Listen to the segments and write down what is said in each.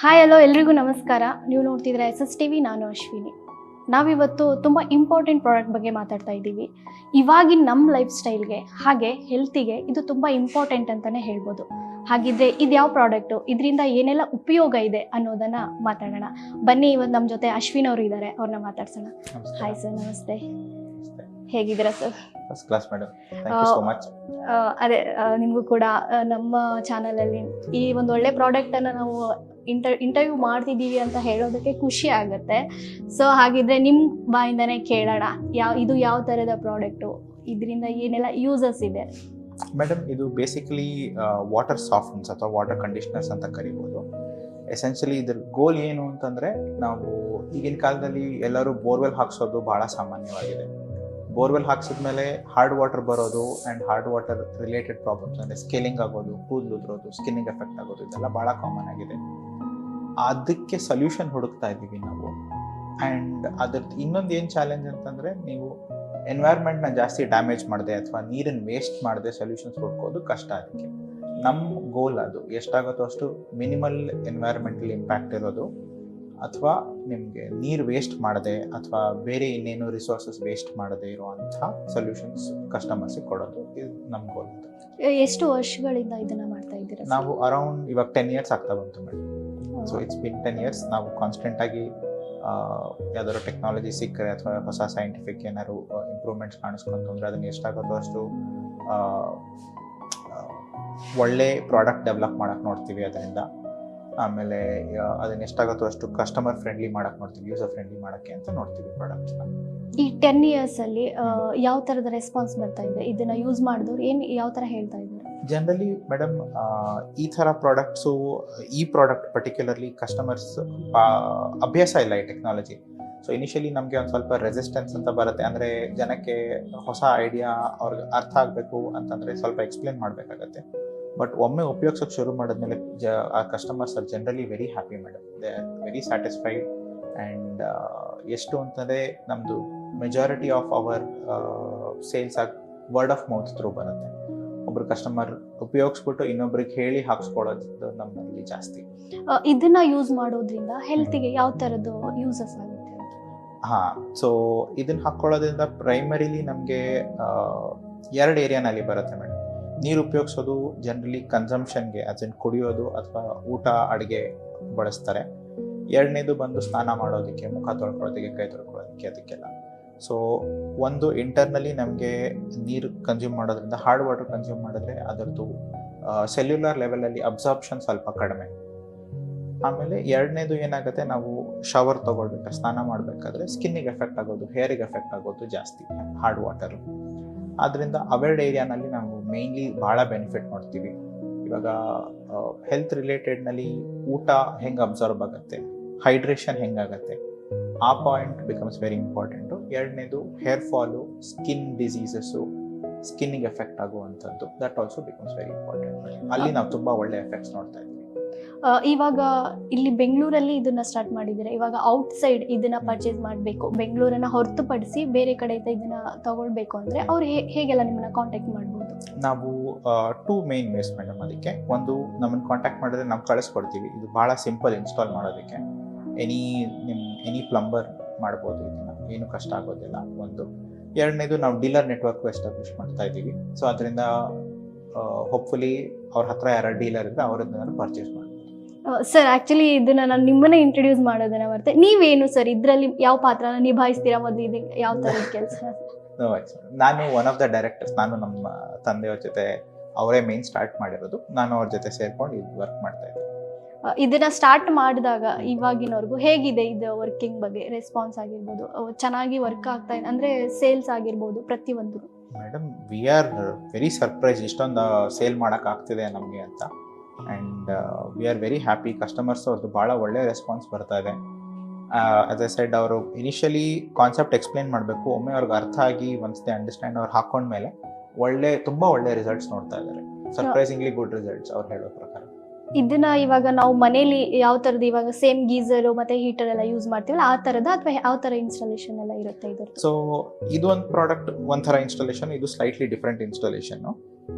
Hi hello ಎಲ್ರಿಗೂ ನಮಸ್ಕಾರ. ನೀವು ನೋಡ್ತಿದ್ರೆ SSTV. ನಾನು ಅಶ್ವಿನಿ. ನಾವಿವತ್ತು ತುಂಬ ಇಂಪಾರ್ಟೆಂಟ್ ಪ್ರಾಡಕ್ಟ್ ಬಗ್ಗೆ ಮಾತಾಡ್ತಾ ಇದ್ದೀವಿ. ಇವಾಗಿನ ನಮ್ಮ ಲೈಫ್ ಸ್ಟೈಲ್ಗೆ ಹಾಗೆ ಹೆಲ್ತಿಗೆ ಇದು ತುಂಬ ಇಂಪಾರ್ಟೆಂಟ್ ಅಂತಲೇ ಹೇಳ್ಬೋದು. ಹಾಗಿದ್ರೆ ಇದು ಯಾವ ಪ್ರಾಡಕ್ಟು, ಇದರಿಂದ ಏನೆಲ್ಲ ಉಪಯೋಗ ಇದೆ ಅನ್ನೋದನ್ನು ಮಾತಾಡೋಣ. ಬನ್ನಿ, ಇವತ್ತು ನಮ್ಮ ಜೊತೆ ಅಶ್ವಿನ್ ಅವರು ಇದ್ದಾರೆ, ಅವ್ರನ್ನ ಮಾತಾಡ್ಸೋಣ. ಹಾಯ್ ಸರ್, ನಮಸ್ತೆ. ಹೇಗಿದ್ದೀರಾ sir? First class madam, thank you so much. ಅದೇ ನಿಮಗೂ ಕೂಡ ನಮ್ಮ ಚಾನಲಲ್ಲಿ ಈ ಒಂದು ಒಳ್ಳೆ ಪ್ರಾಡಕ್ಟನ್ನು ನಾವು ಇಂಟರ್ವ್ಯೂ ಮಾಡ್ತಿದ್ದೀವಿ ಅಂತ ಹೇಳೋದಕ್ಕೆ ಖುಷಿ ಆಗುತ್ತೆ. ಸೊ ಹಾಗಿದ್ರೆ ನಿಮ್ಮ ಬಾಯಿಂದನೇ ಕೇಳೋಣ, ಇದು ಯಾವ ಥರದ ಪ್ರಾಡಕ್ಟು, ಇದರಿಂದ ಏನೆಲ್ಲ ಯೂಸಸ್ ಇದೆ? ಮೇಡಮ್, ಇದು ಬೇಸಿಕಲಿ ವಾಟರ್ ಸಾಫ್ಟ್ನರ್ಸ್ ಅಥವಾ ವಾಟರ್ ಕಂಡೀಷ್ನರ್ಸ್ ಅಂತ ಕರಿಬೋದು. ಎಸೆನ್ಷಿಯಲಿ ಇದ್ರ ಗೋಲ್ ಏನು ಅಂತಂದರೆ, ನಾವು ಈಗಿನ ಕಾಲದಲ್ಲಿ ಎಲ್ಲರೂ ಬೋರ್ವೆಲ್ ಹಾಕ್ಸೋದು ಭಾಳ ಸಾಮಾನ್ಯವಾಗಿದೆ. ಬೋರ್ವೆಲ್ ಹಾಕ್ಸಿದ್ಮೇಲೆ ಹಾರ್ಡ್ ವಾಟರ್ ಬರೋದು and hard water related problems ಅಂದರೆ ಸ್ಕೇಲಿಂಗ್ ಆಗೋದು, ಕೂದಲು ಉದುರೋದು, ಸ್ಕಿನ್ನಿಗೆ ಎಫೆಕ್ಟ್ ಆಗೋದು, ಇದೆಲ್ಲ ಭಾಳ ಕಾಮನ್ ಆಗಿದೆ. ಅದಕ್ಕೆ ಸೊಲ್ಯೂಷನ್ ಹುಡುಕ್ತಾ ಇದ್ದೀವಿ ನಾವು. ಆ್ಯಂಡ್ ಅದ್ರದ್ದು ಇನ್ನೊಂದು ಏನು ಚಾಲೆಂಜ್ ಅಂತಂದರೆ, ನೀವು ಎನ್ವೈರ್ಮೆಂಟ್ನ ಜಾಸ್ತಿ ಡ್ಯಾಮೇಜ್ ಮಾಡಿದೆ ಅಥವಾ ನೀರನ್ನು ವೇಸ್ಟ್ ಮಾಡದೆ ಸೊಲ್ಯೂಷನ್ಸ್ ಹುಡ್ಕೋದು ಕಷ್ಟ. ಅದಕ್ಕೆ ನಮ್ಮ ಗೋಲ್ ಅದು ಎಷ್ಟಾಗುತ್ತೋ ಅಷ್ಟು ಮಿನಿಮಲ್ ಎನ್ವೈರ್ಮೆಂಟಲ್ ಇಂಪ್ಯಾಕ್ಟ್ ಇರೋದು, ಅಥವಾ ನಿಮಗೆ ನೀರು ವೇಸ್ಟ್ ಮಾಡದೆ ಅಥವಾ ಬೇರೆ ಇನ್ನೇನು ರಿಸೋರ್ಸಸ್ ವೇಸ್ಟ್ ಮಾಡದೆ ಇರುವಂಥ ಸೊಲ್ಯೂಷನ್ಸ್ ಕಸ್ಟಮರ್ಸಿಗೆ ಕೊಡೋದು, ಇದು ನಮ್ಮ ಗೋಲ್. ಎಷ್ಟು ವರ್ಷಗಳಿಂದ ಇದನ್ನು ಮಾಡ್ತಾ ಇದ್ದೀರಾ? ನಾವು ಅರೌಂಡ್ ಇವಾಗ 10 years ಆಗ್ತಾ ಬಂತು madam. So it's been 10 years. ನಾವು ಕಾನ್ಸ್ಟೆಂಟಾಗಿ ಯಾವ್ದಾದ್ರು ಟೆಕ್ನಾಲಜಿ ಸಿಕ್ಕರೆ ಅಥವಾ ಹೊಸ ಸೈಂಟಿಫಿಕ್ ಏನಾದ್ರು ಇಂಪ್ರೂವ್ಮೆಂಟ್ಸ್ ಕಾಣಿಸ್ಕೊಂತಂದ್ರೆ ಅದನ್ನು ಎಷ್ಟಾಗುತ್ತೋ ಅಷ್ಟು ಒಳ್ಳೆ ಪ್ರಾಡಕ್ಟ್ ಡೆವಲಪ್ ಮಾಡೋಕ್ಕೆ ನೋಡ್ತೀವಿ ಅದರಿಂದ. ಆಮೇಲೆ ಅದನ್ನ ಎಷ್ಟಾಗುತ್ತೋ ಅಷ್ಟು ಕಸ್ಟಮರ್ ಫ್ರೆಂಡ್ಲಿ ಮಾಡೋಕ್ಕೆ ನೋಡ್ತೀವಿ, ಯೂಸರ್ ಫ್ರೆಂಡ್ಲಿ ಮಾಡೋಕ್ಕೆ ಅಂತ ನೋಡ್ತೀವಿ ಪ್ರಾಡಕ್ಟ್ಸ್ನ. ಈ 10 yearsಲ್ಲಿ ಯಾವ ಥರದ ರೆಸ್ಪಾನ್ಸ್ ಬರ್ತಾ ಇದೆ? ಇದನ್ನು ಯೂಸ್ ಮಾಡಿದವ್ರು ಯಾವ ಥರ ಹೇಳ್ತಾ ಇದ್ದಾರೆ? ಜನರಲಿ ಮೇಡಮ್, ಈ ಥರ ಪ್ರಾಡಕ್ಟ್ಸು, ಈ ಪ್ರಾಡಕ್ಟ್ ಪರ್ಟಿಕ್ಯುಲರ್ಲಿ ಕಸ್ಟಮರ್ಸ್ ಅಭ್ಯಾಸ ಇಲ್ಲ ಈ ಟೆಕ್ನಾಲಜಿ. ಸೊ ಇನಿಷಿಯಲಿ ನಮಗೆ ಒಂದು ಸ್ವಲ್ಪ ರೆಸಿಸ್ಟೆನ್ಸ್ ಅಂತ ಬರುತ್ತೆ. ಅಂದರೆ ಜನಕ್ಕೆ ಹೊಸ ಐಡಿಯಾ ಅವ್ರಿಗೆ ಅರ್ಥ ಆಗಬೇಕು ಅಂತಂದರೆ ಸ್ವಲ್ಪ ಎಕ್ಸ್ಪ್ಲೇನ್ ಮಾಡಬೇಕಾಗತ್ತೆ. ಬಟ್ ಒಮ್ಮೆ ಉಪಯೋಗಿಸೋಕೆ ಶುರು ಮಾಡಿದ್ಮೇಲೆ ಆ customers are generally very happy madam. They are very satisfied. And ಎಷ್ಟು ಅಂತಂದರೆ ನಮ್ಮದು ಮೆಜಾರಿಟಿ ಆಫ್ ಅವರ್ ಸೇಲ್ಸ್ ಆಗಿ ವರ್ಡ್ ಆಫ್ ಮೌತ್ ಥ್ರೂ ಬರುತ್ತೆ. ಒಬ್ರು ಕಸ್ಟಮರ್ ಉಪಯೋಗಿಸ್ಬಿಟ್ಟು ಇನ್ನೊಬ್ರಿಗೆ ಹೇಳಿ ಹಾಕ್ಸ್ಕೊಳ್ಳೋದು ನಮ್ಮಲ್ಲಿ ಜಾಸ್ತಿ. ಇದನ್ನ ಯೂಸ್ ಮಾಡೋದ್ರಿಂದ ಹೆಲ್ತಿಗೆ ಯಾವ ಥರದ್ದು ಯೂಸಸ್ ಆಗುತ್ತೆ? ಹಾಂ, ಸೊ ಇದನ್ನು ಹಾಕ್ಕೊಳ್ಳೋದ್ರಿಂದ ಪ್ರೈಮರಿಲಿ ನಮಗೆ 2 ಏರಿಯಾನಲ್ಲಿ ಬರುತ್ತೆ ಮೇಡಮ್. ನೀರು ಉಪಯೋಗಿಸೋದು ಜನರಲಿ ಕನ್ಸಂಪ್ಷನ್ಗೆ, ಅದನ್ನು ಕುಡಿಯೋದು ಅಥವಾ ಊಟ ಅಡುಗೆ ಬಳಸ್ತಾರೆ. 2ನೇದು ಬಂದು ಸ್ನಾನ ಮಾಡೋದಕ್ಕೆ, ಮುಖ ತೊಳ್ಕೊಳ್ಳೋದಕ್ಕೆ, ಕೈ ತೊಳ್ಕೊಳ್ಳೋದಕ್ಕೆ, ಅದಕ್ಕೆಲ್ಲ. ಸೊ ಒಂದು ಇಂಟರ್ನಲಿ ನಮಗೆ ನೀರು ಕನ್ಸ್ಯೂಮ್ ಮಾಡೋದ್ರಿಂದ, ಹಾರ್ಡ್ ವಾಟರ್ ಕನ್ಸ್ಯೂಮ್ ಮಾಡಿದ್ರೆ ಅದರದ್ದು ಸೆಲ್ಯುಲರ್ ಲೆವೆಲಲ್ಲಿ ಅಬ್ಸಾರ್ಪ್ಷನ್ ಸ್ವಲ್ಪ ಕಡಿಮೆ. ಆಮೇಲೆ 2ನೇದು ಏನಾಗುತ್ತೆ, ನಾವು ಶವರ್ ತೊಗೊಳ್ಬೇಕಾದ್ರೆ, ಸ್ನಾನ ಮಾಡಬೇಕಾದ್ರೆ ಸ್ಕಿನ್ನಿಗೆ ಎಫೆಕ್ಟ್ ಆಗೋದು, ಹೇರಿಗೆ ಎಫೆಕ್ಟ್ ಆಗೋದು ಜಾಸ್ತಿ ಹಾರ್ಡ್ ವಾಟರು. ಆದ್ದರಿಂದ ಅವೆರಡು ಏರಿಯಾನಲ್ಲಿ ನಾವು ಮೇಯ್ನ್ಲಿ ಭಾಳ ಬೆನಿಫಿಟ್ ನೋಡ್ತೀವಿ. ಇವಾಗ ಹೆಲ್ತ್ ರಿಲೇಟೆಡ್ನಲ್ಲಿ ಊಟ ಹೆಂಗೆ ಅಬ್ಸರ್ವ್ ಆಗುತ್ತೆ, ಹೈಡ್ರೇಷನ್ ಹೆಂಗಾಗತ್ತೆ, ಆ ಪಾಯಿಂಟ್ ಬಿಕಮ್ಸ್ ವೆರಿ ಇಂಪಾರ್ಟೆಂಟು. 2ನೇದು ಹೇರ್ ಫಾಲು, ಸ್ಕಿನ್ ಡಿಸೀಸಸ್ಸು, ಸ್ಕಿನ್ನಿಗೆ ಎಫೆಕ್ಟ್ ಆಗುವಂಥದ್ದು, that also becomes very important. ಅಲ್ಲಿ ನಾವು ತುಂಬ ಒಳ್ಳೆ ಎಫೆಕ್ಟ್ಸ್ ನೋಡ್ತಾ ಇದ್ದೀವಿ. ಇವಾಗ ಇಲ್ಲಿ ಬೆಂಗಳೂರಲ್ಲಿ ಇದನ್ನ ಸ್ಟಾರ್ಟ್ ಮಾಡಿದ್ದೀರಾ. ಇವಾಗ ಔಟ್ಸೈಡ್ ಇದನ್ನ ಪರ್ಚೇಸ್ ಮಾಡಬೇಕು, ಬೆಂಗಳೂರನ್ನ ಹೊರತುಪಡಿಸಿ ಬೇರೆ ಕಡೆಯಿಂದ ಇದನ್ನ ತಗೊಳ್ಬೇಕು ಅಂದರೆ ಅವ್ರು ಹೇಗೆಲ್ಲ ನಿಮ್ಮನ್ನ ಕಾಂಟ್ಯಾಕ್ಟ್ ಮಾಡ್ಬೋದು? ನಾವು 2 ಮೇನ್ ವೇಸ್ ಮೇಡಮ್. ಅದಕ್ಕೆ ಒಂದು, ನಮ್ಮನ್ನು ಕಾಂಟ್ಯಾಕ್ಟ್ ಮಾಡಿದ್ರೆ ನಾವು ಕಳಿಸ್ಕೊಡ್ತೀವಿ. ಇದು ಭಾಳ ಸಿಂಪಲ್ ಇನ್ಸ್ಟಾಲ್ ಮಾಡೋದಕ್ಕೆ. ಎನಿ ಪ್ಲಂಬರ್ ಮಾಡ್ಬೋದು, ಇದನ್ನು ಏನು ಕಷ್ಟ ಆಗೋದಿಲ್ಲ ಒಂದು. 2ನೇದು, ನಾವು ಡೀಲರ್ ನೆಟ್ವರ್ಕ್ ಎಸ್ಟಾಬ್ಲಿಷ್ ಮಾಡ್ತಾ ಇದ್ದೀವಿ. ಸೊ ಅದರಿಂದ ಹೋಪ್ಫುಲಿ ಅವ್ರ ಹತ್ರ ಯಾರು ಡೀಲರ್ ಇದ್ದರೆ ಅವರನ್ನ ಪರ್ಚೇಸ್ ಮಾಡ್ಬೋದು. ಸರ್, ಆ್ಯಕ್ಚುಲಿ ಇದನ್ನ ನಾನು ನಿಮ್ಮನ್ನ ಇಂಟ್ರೊಡ್ಯೂಸ್ ಮಾಡೋದನ್ನ ಬರುತ್ತೆ. ನೀವೇನು ಸರ್ ಇದರಲ್ಲಿ ಯಾವ ಪಾತ್ರನ ನಿಭಾಯಿಸ್ತೀರಾ? ಮೊದಲು ಇದು ಯಾವ ಥರದ ಕೆಲಸ? ನಾನು ಒನ್ ಆಫ್ ದ ಡೈರೆಕ್ಟರ್ಸ್. ನಾನು ನಮ್ಮ ತಂದೆಯವ್ರ ಜೊತೆ, ಅವರೇ ಮೇನ್ ಸ್ಟಾರ್ಟ್ ಮಾಡಿರೋದು. ನಾನು ಅವ್ರ ಜೊತೆ ಸೇರ್ಕೊಂಡು ಇದು ವರ್ಕ್ ಮಾಡ್ತಾ ಇದ್ದೀನಿ. ಇದನ್ನ ಸ್ಟಾರ್ಟ್ ಮಾಡಿದಾಗ ಇವಾಗಿನವರೆಗೂ ಹೇಗಿದೆ ಇದು ವರ್ಕಿಂಗ್ ಬಗ್ಗೆ? ರೆಸ್ಪಾನ್ಸ್ ಆಗಿರ್ಬೋದು, ಚೆನ್ನಾಗಿ ವರ್ಕ್ ಆಗ್ತಾ ಇದೆ ಅಂದರೆ ಸೇಲ್ಸ್ ಆಗಿರ್ಬೋದು, ಪ್ರತಿಯೊಂದು? Madam, we are very surprise ಇಷ್ಟೊಂದು ಸೇಲ್ ಮಾಡೋಕ್ಕಾಗ್ತಿದೆ ನಮಗೆ ಅಂತ. And we are very happy. Customers ಅವ್ರದ್ದು ಭಾಳ ಒಳ್ಳೆ ರೆಸ್ಪಾನ್ಸ್ ಬರ್ತಾ ಇದೆ. ಆಸ್ ಎ ಸೈಡ್, ಅವರು ಇನಿಷಿಯಲಿ ಕಾನ್ಸೆಪ್ಟ್ ಎಕ್ಸ್ಪ್ಲೇನ್ ಮಾಡಬೇಕು. ಒಮ್ಮೆ ಅವ್ರಿಗೆ ಅರ್ಥ ಆಗಿ ಒನ್ಸ್ ದೇ ಅಂಡರ್ಸ್ಟ್ಯಾಂಡ್, ಅವ್ರು ಹಾಕೊಂಡ್ಮೇಲೆ ತುಂಬ ಒಳ್ಳೆ ರಿಸಲ್ಟ್ಸ್ ನೋಡ್ತಾ ಇದ್ದಾರೆ. ಸರ್ಪ್ರೈಸಿಂಗ್ಲಿ ಗುಡ್ ರಿಸಲ್ಟ್ಸ್ ಅವ್ರು ಹೇಳೋ ಪ್ರಕಾರ. ಇದನ್ನ ಇವಾಗ ನಾವು ಮನೇಲಿ ಯಾವ ಥರದ್ದು, ಇವಾಗ ಸೇಮ್ ಗೀಸರು ಮತ್ತು ಹೀಟರ್ ಎಲ್ಲ ಯೂಸ್ ಮಾಡ್ತೀವಲ್ಲ ಆ ಥರದ, ಅಥವಾ ಯಾವ ಥರ ಇನ್ಸ್ಟಾಲೇಷನ್ ಎಲ್ಲ ಇರುತ್ತೆ ಇದು? ಸೊ ಇದು ಒಂದು ಪ್ರಾಡಕ್ಟ್ ಒಂಥರ ಇನ್ಸ್ಟಾಲೇಷನ್, ಇದು ಸ್ಲೈಟ್ಲಿ ಡಿಫ್ರೆಂಟ್ ಇನ್ಸ್ಟಾಲೇಷನ್ನು.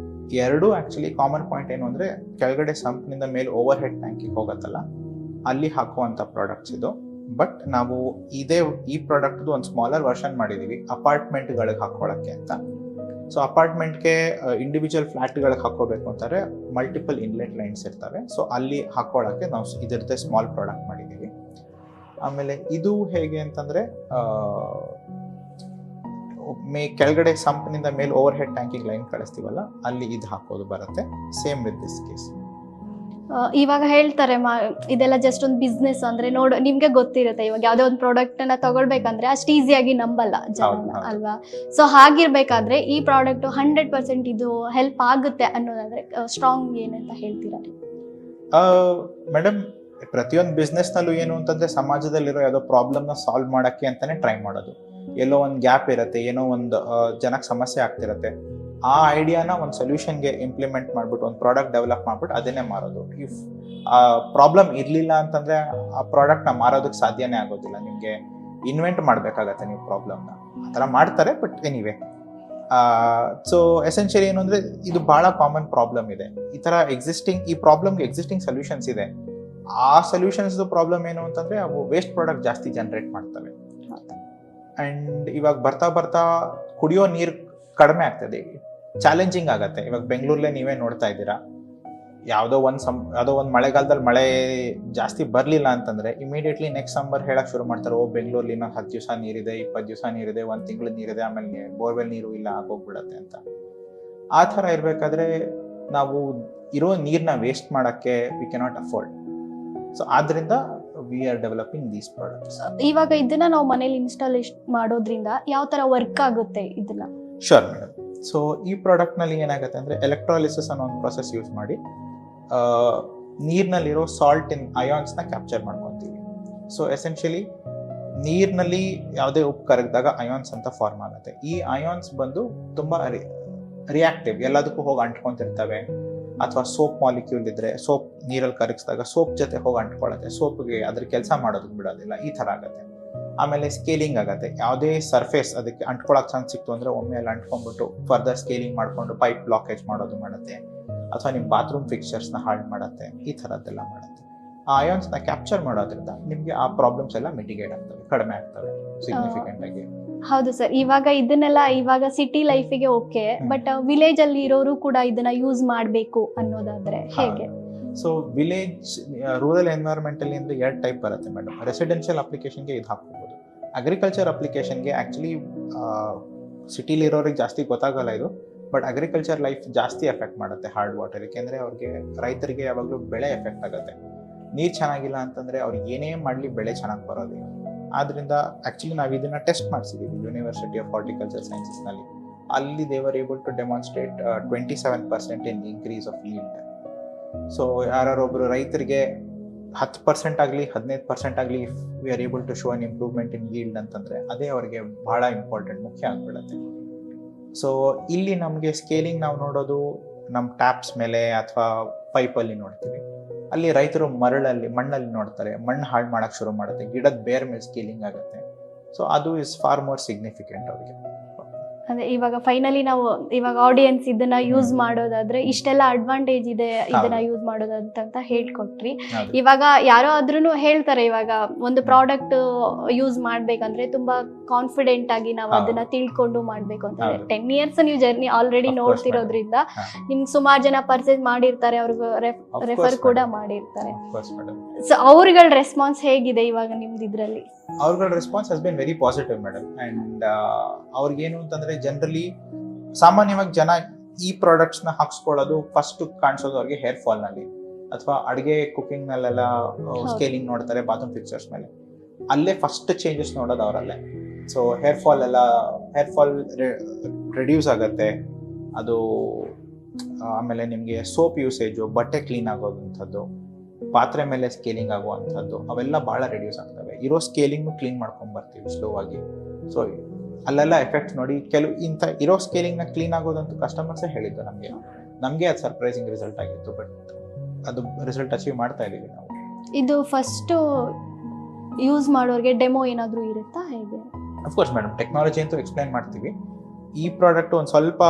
ಎರಡು ಆ್ಯಕ್ಚುಲಿ ಕಾಮನ್ ಪಾಯಿಂಟ್ ಏನು ಅಂದರೆ, ಕೆಳಗಡೆ ಸಂಪ್ನಿಂದ ಮೇಲೆ ಓವರ್ ಹೆಡ್ ಟ್ಯಾಂಕಿಗೆ ಹೋಗುತ್ತಲ್ಲ, ಅಲ್ಲಿ ಹಾಕುವಂಥ ಪ್ರಾಡಕ್ಟ್ಸ್ ಇದು. ಬಟ್ ನಾವು ಈ ಪ್ರಾಡಕ್ಟ್ದು ಒಂದು ಸ್ಮಾಲರ್ ವರ್ಷನ್ ಮಾಡಿದ್ದೀವಿ ಅಪಾರ್ಟ್ಮೆಂಟ್ಗಳಿಗೆ ಹಾಕೊಳ್ಳೋಕ್ಕೆ ಅಂತ. ಸೊ ಅಪಾರ್ಟ್ಮೆಂಟ್ಗೆ ಇಂಡಿವಿಜುವಲ್ ಫ್ಲ್ಯಾಟ್ಗಳಿಗೆ ಹಾಕೋಬೇಕು ಅಂತಾರೆ ಮಲ್ಟಿಪಲ್ ಇನ್ಲೆಟ್ ಲೈನ್ಸ್ ಇರ್ತವೆ. ಸೊ ಅಲ್ಲಿ ಹಾಕೊಳ್ಳೋಕ್ಕೆ ನಾವು ಇದರದ್ದೇ ಸ್ಮಾಲ್ ಪ್ರಾಡಕ್ಟ್ ಮಾಡಿದ್ದೀವಿ. ಆಮೇಲೆ ಇದು ಹೇಗೆ ಅಂತಂದರೆ ಕೆಳಗಡೆ ಸಂಪ್ನಿಂದ ಮೇಲೆ ಓವರ್ ಹೆಡ್ ಟ್ಯಾಂಕಿಗೆ ಲೈನ್ ಕಳಿಸ್ತೀವಲ್ಲ, ಅಲ್ಲಿ ಇದು ಹಾಕೋದು ಬರುತ್ತೆ. Same with this case. ಇವಾಗ ಹೇಳ್ತಾರೆ ಇದೆಲ್ಲ ಜಸ್ಟ್ ಒಂದು ಬಿಸ್ನೆಸ್ ಅಂದ್ರೆ ನಿಮ್ಗೆ ಗೊತ್ತಿರುತ್ತೆ, ಇವಾಗ ಯಾವ್ದೋ ಒಂದು ಪ್ರಾಡಕ್ಟ್ ಅನ್ನ ತಗೊಳ್ಬೇಕಂದ್ರೆ ಅಷ್ಟು ಈಸಿಯಾಗಿ ನಂಬಲ್ಲ ಜನ ಅಲ್ವಾ. ಸೊ ಹಾಗಿರ್ಬೇಕಾದ್ರೆ ಈ ಪ್ರಾಡಕ್ಟ್ 100% ಇದು ಹೆಲ್ಪ್ ಆಗುತ್ತೆ ಅನ್ನೋದಾದ್ರೆ ಸ್ಟ್ರಾಂಗ್ ಏನಂತ ಹೇಳ್ತೀರಾ? ಮೇಡಮ್, ಪ್ರತಿಯೊಂದು ಬಿಸ್ನೆಸ್ ನಲ್ಲೂ ಏನು ಅಂತಂದ್ರೆ ಸಮಾಜದಲ್ಲಿರೋ ಯಾವುದೋ ಪ್ರಾಬ್ಲಮ್ನ ಸಾಲ್ವ್ ಮಾಡಕ್ಕೆ ಅಂತಾನೆ ಟ್ರೈ ಮಾಡೋದು. ಎಲ್ಲೋ ಒಂದು ಗ್ಯಾಪ್ ಇರುತ್ತೆ, ಏನೋ ಒಂದು ಜನಕ್ಕೆ ಸಮಸ್ಯೆ ಆಗ್ತಿರತ್ತೆ, ಆ ಐಡಿಯಾನ ಒಂದು ಸೊಲ್ಯೂಷನ್ಗೆ ಇಂಪ್ಲಿಮೆಂಟ್ ಮಾಡ್ಬಿಟ್ಟು ಒಂದು ಪ್ರಾಡಕ್ಟ್ ಡೆವಲಪ್ ಮಾಡ್ಬಿಟ್ಟು ಅದನ್ನೇ ಮಾರೋದು. ಇಫ್ ಆ ಪ್ರಾಬ್ಲಮ್ ಇರಲಿಲ್ಲ ಅಂತಂದ್ರೆ ಆ ಪ್ರಾಡಕ್ಟ್ನ ಮಾರೋದಕ್ಕೆ ಸಾಧ್ಯನೇ ಆಗೋದಿಲ್ಲ. ನಿಮಗೆ ಇನ್ವೆಂಟ್ ಮಾಡಬೇಕಾಗತ್ತೆ ನೀವು ಪ್ರಾಬ್ಲಮ್ನ. ಆ ಥರ ಮಾಡ್ತಾರೆ, ಬಟ್ ಎನಿವೆ. ಸೊ ಎಸೆನ್ಷಿಯಲಿ ಏನು ಅಂದರೆ ಇದು ಭಾಳ ಕಾಮನ್ ಪ್ರಾಬ್ಲಮ್ ಇದೆ. ಈ ಥರ ಈ ಪ್ರಾಬ್ಲಮ್ಗೆ ಎಕ್ಸಿಸ್ಟಿಂಗ್ ಸೊಲ್ಯೂಷನ್ಸ್ ಇದೆ. ಆ ಸೊಲ್ಯೂಷನ್ಸ್ದು ಪ್ರಾಬ್ಲಮ್ ಏನು ಅಂತಂದರೆ ಅವು ವೇಸ್ಟ್ ಪ್ರಾಡಕ್ಟ್ ಜಾಸ್ತಿ ಜನರೇಟ್ ಮಾಡ್ತವೆ. ಆ್ಯಂಡ್ ಇವಾಗ ಬರ್ತಾ ಬರ್ತಾ ಕುಡಿಯೋ ನೀರು ಕಡಿಮೆ ಆಗ್ತದೆ, ಚಾಲೆಂಜಿಂಗ್ ಆಗುತ್ತೆ. ಇವಾಗ ಬೆಂಗಳೂರಲ್ಲೇ ನೀವೇ ನೋಡ್ತಾ ಇದ್ದೀರಾ, ಯಾವುದೋ ಒಂದು ಮಳೆಗಾಲದಲ್ಲಿ ಮಳೆ ಜಾಸ್ತಿ ಬರಲಿಲ್ಲ ಅಂತಂದರೆ ಇಮಿಡಿಯೇಟ್ಲಿ ನೆಕ್ಸ್ಟ್ ಸಮ್ಮರ್ ಹೇಳಕ್ಕೆ ಶುರು ಮಾಡ್ತಾರೆ, ಬೆಂಗಳೂರಲ್ಲಿ ಇನ್ನೂ 10 ದಿವಸ ನೀರಿದೆ, 20 ದಿವಸ ನೀರಿದೆ, 1 ತಿಂಗಳು ನೀರಿದೆ, ಆಮೇಲೆ ಬೋರ್ವೆಲ್ ನೀರು ಇಲ್ಲ ಆಗೋಗ್ಬಿಡತ್ತೆ ಅಂತ. ಆ ಥರ ಇರಬೇಕಾದ್ರೆ ನಾವು ಇರೋ ನೀರನ್ನ ವೇಸ್ಟ್ ಮಾಡೋಕ್ಕೆ ವಿ ಕೆನಾಟ್ ಅಫೋರ್ಡ್. ಸೊ ಆದ್ದರಿಂದ we are developing these products. ಇವಾಗ ಇದನ್ನ ನಾವು ಮನೇಲಿ ಇನ್ಸ್ಟಾಲೇಷನ್ ಮಾಡೋದ್ರಿಂದ ಯಾವ ತರ ವರ್ಕ್ ಆಗುತ್ತೆ ಇದನ್ನ? Sure madam. ಸೊ ಈ ಪ್ರಾಡಕ್ಟ್ನಲ್ಲಿ ಏನಾಗುತ್ತೆ ಅಂದರೆ ಎಲೆಕ್ಟ್ರಾಲಿಸಿಸ್ ಅನ್ನೋ ಒಂದು ಪ್ರೊಸೆಸ್ ಯೂಸ್ ಮಾಡಿ ನೀರಿನಲ್ಲಿರೋ ಸಾಲ್ಟ್ ಅಯಾನ್ಸ್ನ ಕ್ಯಾಪ್ಚರ್ ಮಾಡ್ಕೊತೀವಿ. ಸೊ ಎಸೆನ್ಷಿಯಲಿ ನೀರಿನಲ್ಲಿ ಯಾವುದೇ ಉಪ್ಪು ಕರಗಿದಾಗ ಅಯಾನ್ಸ್ ಅಂತ ಫಾರ್ಮ್ ಆಗುತ್ತೆ. ಈ ಅಯಾನ್ಸ್ ಬಂದು ತುಂಬ ರಿಯಾಕ್ಟಿವ್, ಎಲ್ಲದಕ್ಕೂ ಹೋಗಿ ಅಂಟ್ಕೊತಿರ್ತವೆ. ಅಥವಾ ಸೋಪ್ ಮಾಲಿಕ್ಯೂಲ್ ಇದ್ರೆ ಸೋಪ್ ನೀರಲ್ಲಿ ಕರಗಿಸಿದಾಗ ಸೋಪ್ ಜೊತೆ ಹೋಗಿ ಅಂಟ್ಕೊಳ್ಳುತ್ತೆ, ಸೋಪ್ಗೆ ಅದ್ರ ಕೆಲಸ ಮಾಡೋದಕ್ಕೆ ಬಿಡೋದಿಲ್ಲ, ಈ ಥರ ಆಗುತ್ತೆ. ಆಮೇಲೆ ಸ್ಕೇಲಿಂಗ್ ಆಗುತ್ತೆ. ಯಾವುದೇ ಸರ್ಫೇಸ್ ಅದಕ್ಕೆ ಅಂಟ್ಕೊಳಕ್ಕೆ ಚಾನ್ಸ್ ಸಿಕ್ತು ಅಂದರೆ ಒಮ್ಮೆ ಅಲ್ಲಿ ಅಂಟ್ಕೊಂಡ್ಬಿಟ್ಟು ಫರ್ದರ್ ಸ್ಕೇಲಿಂಗ್ ಮಾಡಿಕೊಂಡು ಪೈಪ್ ಬ್ಲಾಕೇಜ್ ಮಾಡೋದು ಮಾಡುತ್ತೆ, ಅಥವಾ ನಿಮ್ಮ ಬಾತ್ರೂಮ್ ಫಿಕ್ಚರ್ಸ್ನ ಹಾಳು ಮಾಡುತ್ತೆ, ಈ ಥರದ್ದೆಲ್ಲ ಮಾಡುತ್ತೆ. ಆ ಅಯಾನ್ಸ್ನ ಕ್ಯಾಪ್ಚರ್ ಮಾಡೋದ್ರಿಂದ ನಿಮಗೆ ಆ ಪ್ರಾಬ್ಲಮ್ಸ್ ಎಲ್ಲ ಮಿಟಿಗೇಟ್ ಆಗ್ತವೆ, ಕಡಿಮೆ ಆಗ್ತವೆ ಸಿಗ್ನಿಫಿಕೆಂಟ್ ಆಗಿ. ಹೌದು ಸರ್. ಇವಾಗ ಸಿಟಿ ಲೈಫಿಗೆ ಓಕೆ, ಬಟ್ ವಿಲೇಜ್ ಅಲ್ಲಿ ಇರೋರು ಕೂಡ ಇದನ್ನ ಯೂಸ್ ಮಾಡಬೇಕು ಅನ್ನೋದಾದ್ರೆ ಹೇಗೆ? ಸೊ ರೂರಲ್ ಎನ್ವೈರನ್ಮೆಂಟ್ ಅಲ್ಲಿ ಅಂದ್ರೆ 2 ಟೈಪ್ ಬರುತ್ತೆ ಮೇಡಮ್. ರೆಸಿಡೆನ್ಷಿಯಲ್ ಅಪ್ಲಿಕೇಶನ್ಗೆ ಇದು ಹಾಕ್ಕೋಬಹುದು. ಅಗ್ರಿಕಲ್ಚರ್ ಅಪ್ಲಿಕೇಶನ್ಗೆ ಆಕ್ಚುಲಿ ಸಿಟಿಲಿ ಇರೋರಿಗೆ ಜಾಸ್ತಿ ಗೊತ್ತಾಗಲ್ಲ ಇದು, ಬಟ್ ಅಗ್ರಿಕಲ್ಚರ್ ಲೈಫ್ ಜಾಸ್ತಿ ಎಫೆಕ್ಟ್ ಮಾಡುತ್ತೆ ಹಾರ್ಡ್ ವಾಟರ್. ಯಾಕೆಂದ್ರೆ ರೈತರಿಗೆ ಯಾವಾಗಲೂ ಬೆಳೆ ಎಫೆಕ್ಟ್ ಆಗುತ್ತೆ. ನೀರು ಚೆನ್ನಾಗಿಲ್ಲ ಅಂತಂದ್ರೆ ಅವ್ರಿಗೆ ಏನೇ ಮಾಡಲಿ ಬೆಳೆ ಚೆನ್ನಾಗಿ ಬರೋದಿಲ್ಲ. ಆದ್ರಿಂದ ಆಕ್ಚುಲಿ ನಾವು ಇದನ್ನ ಟೆಸ್ಟ್ ಮಾಡಿಸಿದ್ದೀವಿ ಯೂನಿವರ್ಸಿಟಿ ಆಫ್ ಹಾರ್ಟಿಕಲ್ಚರ್ ಸೈನ್ಸಸ್ನಲ್ಲಿ. ಅಲ್ಲಿ they were able to demonstrate 27% in increase of yield. So ಯಾರೊಬ್ಬರು ರೈತರಿಗೆ 10% ಆಗಲಿ 15% ಆಗಲಿ if we are able to show an improvement in yield ಅಂತಂದರೆ ಅದೇ ಅವರಿಗೆ ಭಾಳ ಇಂಪಾರ್ಟೆಂಟ್, ಮುಖ್ಯ ಆಗಿಬಿಡುತ್ತೆ. ಸೊ ಇಲ್ಲಿ ನಮಗೆ ಸ್ಕೇಲಿಂಗ್ ನಾವು ನೋಡೋದು ನಮ್ಮ ಟ್ಯಾಪ್ಸ್ ಮೇಲೆ ಅಥವಾ ಪೈಪಲ್ಲಿ ನೋಡ್ತೀವಿ. ಅಲ್ಲಿ ರೈತರು ಮಣ್ಣಲ್ಲಿ ನೋಡ್ತಾರೆ, ಮಣ್ಣು ಹಾಳು ಮಾಡೋಕ್ಕೆ ಶುರು ಮಾಡುತ್ತೆ, ಗಿಡದ ಬೇರ್ ಮೇಲೆ ಸ್ಕೇಲಿಂಗ್ ಆಗುತ್ತೆ. ಸೊ ಅದು ಇಸ್ ಫಾರ್ ಮೋರ್ ಸಿಗ್ನಿಫಿಕೆಂಟ್ ಅವರಿಗೆ. ಅದೇ ಇವಾಗ ಫೈನಲಿ ನಾವು ಇವಾಗ ಆಡಿಯನ್ಸ್ ಇದನ್ನ ಯೂಸ್ ಮಾಡೋದಾದ್ರೆ ಇಷ್ಟೆಲ್ಲ ಅಡ್ವಾಂಟೇಜ್ ಇದೆ ಇದನ್ನ ಯೂಸ್ ಮಾಡೋದಂತ ಹೇಳ್ಕೊಟ್ರಿ. ಇವಾಗ ಯಾರೋ ಆದ್ರೂ ಹೇಳ್ತಾರೆ, ಇವಾಗ ಒಂದು ಪ್ರಾಡಕ್ಟ್ ಯೂಸ್ ಮಾಡ್ಬೇಕಂದ್ರೆ ತುಂಬಾ ಕಾನ್ಫಿಡೆಂಟ್ ಆಗಿ ನಾವು ಅದನ್ನ ತಿಳ್ಕೊಂಡು ಮಾಡ್ಬೇಕು ಅಂತ. 10 years ನೀವು ಜರ್ನಿ ಆಲ್ರೆಡಿ ನೋಡ್ತಿರೋದ್ರಿಂದ ನಿಮ್ಗೆ ಸುಮಾರು ಜನ ಪರ್ಚೇಸ್ ಮಾಡಿರ್ತಾರೆ, ಅವ್ರಿಗೆ ರೆಫರ್ ಕೂಡ ಮಾಡಿರ್ತಾರೆ. ಸೊ ಅವ್ರಗಳ ರೆಸ್ಪಾನ್ಸ್ ಹೇಗಿದೆ ಇವಾಗ ನಿಮ್ದು ಇದ್ರಲ್ಲಿ? ಅವ್ರಗಳ response has been very positive madam. And ಅವ್ರಿಗೇನು ಅಂತಂದ್ರೆ ಜನರಲಿ ಸಾಮಾನ್ಯವಾಗಿ ಜನ ಈ ಪ್ರಾಡಕ್ಟ್ಸ್ನ ಹಾಕ್ಸ್ಕೊಳ್ಳೋದು ಫಸ್ಟ್ ಕಾಣಿಸೋದು ಅವ್ರಿಗೆ ಹೇರ್ ಫಾಲ್ ನಲ್ಲಿ ಅಥವಾ ಅಡುಗೆ ಕುಕಿಂಗ್ ನಲ್ಲೆಲ್ಲ ಸ್ಕೇಲಿಂಗ್ ನೋಡ್ತಾರೆ, ಬಾತ್ರೂಮ್ ಫಿಕ್ಚರ್ಸ್ ಮೇಲೆ ಅಲ್ಲೇ ಫಸ್ಟ್ ಚೇಂಜಸ್ ನೋಡೋದು ಅವರಲ್ಲೇ. ಸೊ ಹೇರ್ ಫಾಲ್ ರೆಡ್ಯೂಸ್ ಆಗುತ್ತೆ ಅದು. ಆಮೇಲೆ ನಿಮಗೆ ಸೋಪ್ ಯೂಸೇಜು, ಬಟ್ಟೆ ಕ್ಲೀನ್ ಆಗೋದಂಥದ್ದು, ಪಾತ್ರೆ ಮೇಲೆ ಸ್ಕೇಲಿಂಗ್ ಆಗುವಂಥದ್ದು ಅವೆಲ್ಲ ಭಾಳ ರೆಡ್ಯೂಸ್ ಆಗ್ತವೆ. ಇರೋ ಸ್ಕೇಲಿಂಗ್ನು ಕ್ಲೀನ್ ಮಾಡ್ಕೊಂಡು ಬರ್ತೀವಿ ಸ್ಲೋ ಆಗಿ. ಸೊ ಅಲ್ಲೆಲ್ಲ ಎಫೆಕ್ಟ್ಸ್ ನೋಡಿ ಇಂಥ ಇರೋ ಸ್ಕೇಲಿಂಗ್ನ ಕ್ಲೀನ್ ಆಗೋದಂತೂ ಕಸ್ಟಮರ್ಸೇ ಹೇಳಿದ್ದು ನಮಗೆ ಅದು ಸರ್ಪ್ರೈಸಿಂಗ್ ರಿಸಲ್ಟ್ ಆಗಿತ್ತು. ಬಟ್ ಅದು ರಿಸಲ್ಟ್ ಅಚೀವ್ ಮಾಡ್ತಾ ಇದ್ದೀವಿ ನಾವು. ಇದು ಫಸ್ಟ್ ಯೂಸ್ ಮಾಡೋರಿಗೆ ಡೆಮೋ ಏನಾದರೂ ಇರುತ್ತಾ ಹೇಗೆ? ಅಫ್ಕೋರ್ಸ್ ಮೇಡಮ್, ಟೆಕ್ನಾಲಜಿ ಅಂತೂ ಎಕ್ಸ್ಪ್ಲೈನ್ ಮಾಡ್ತೀವಿ. ಈ ಪ್ರಾಡಕ್ಟ್ ಒಂದು ಸ್ವಲ್ಪ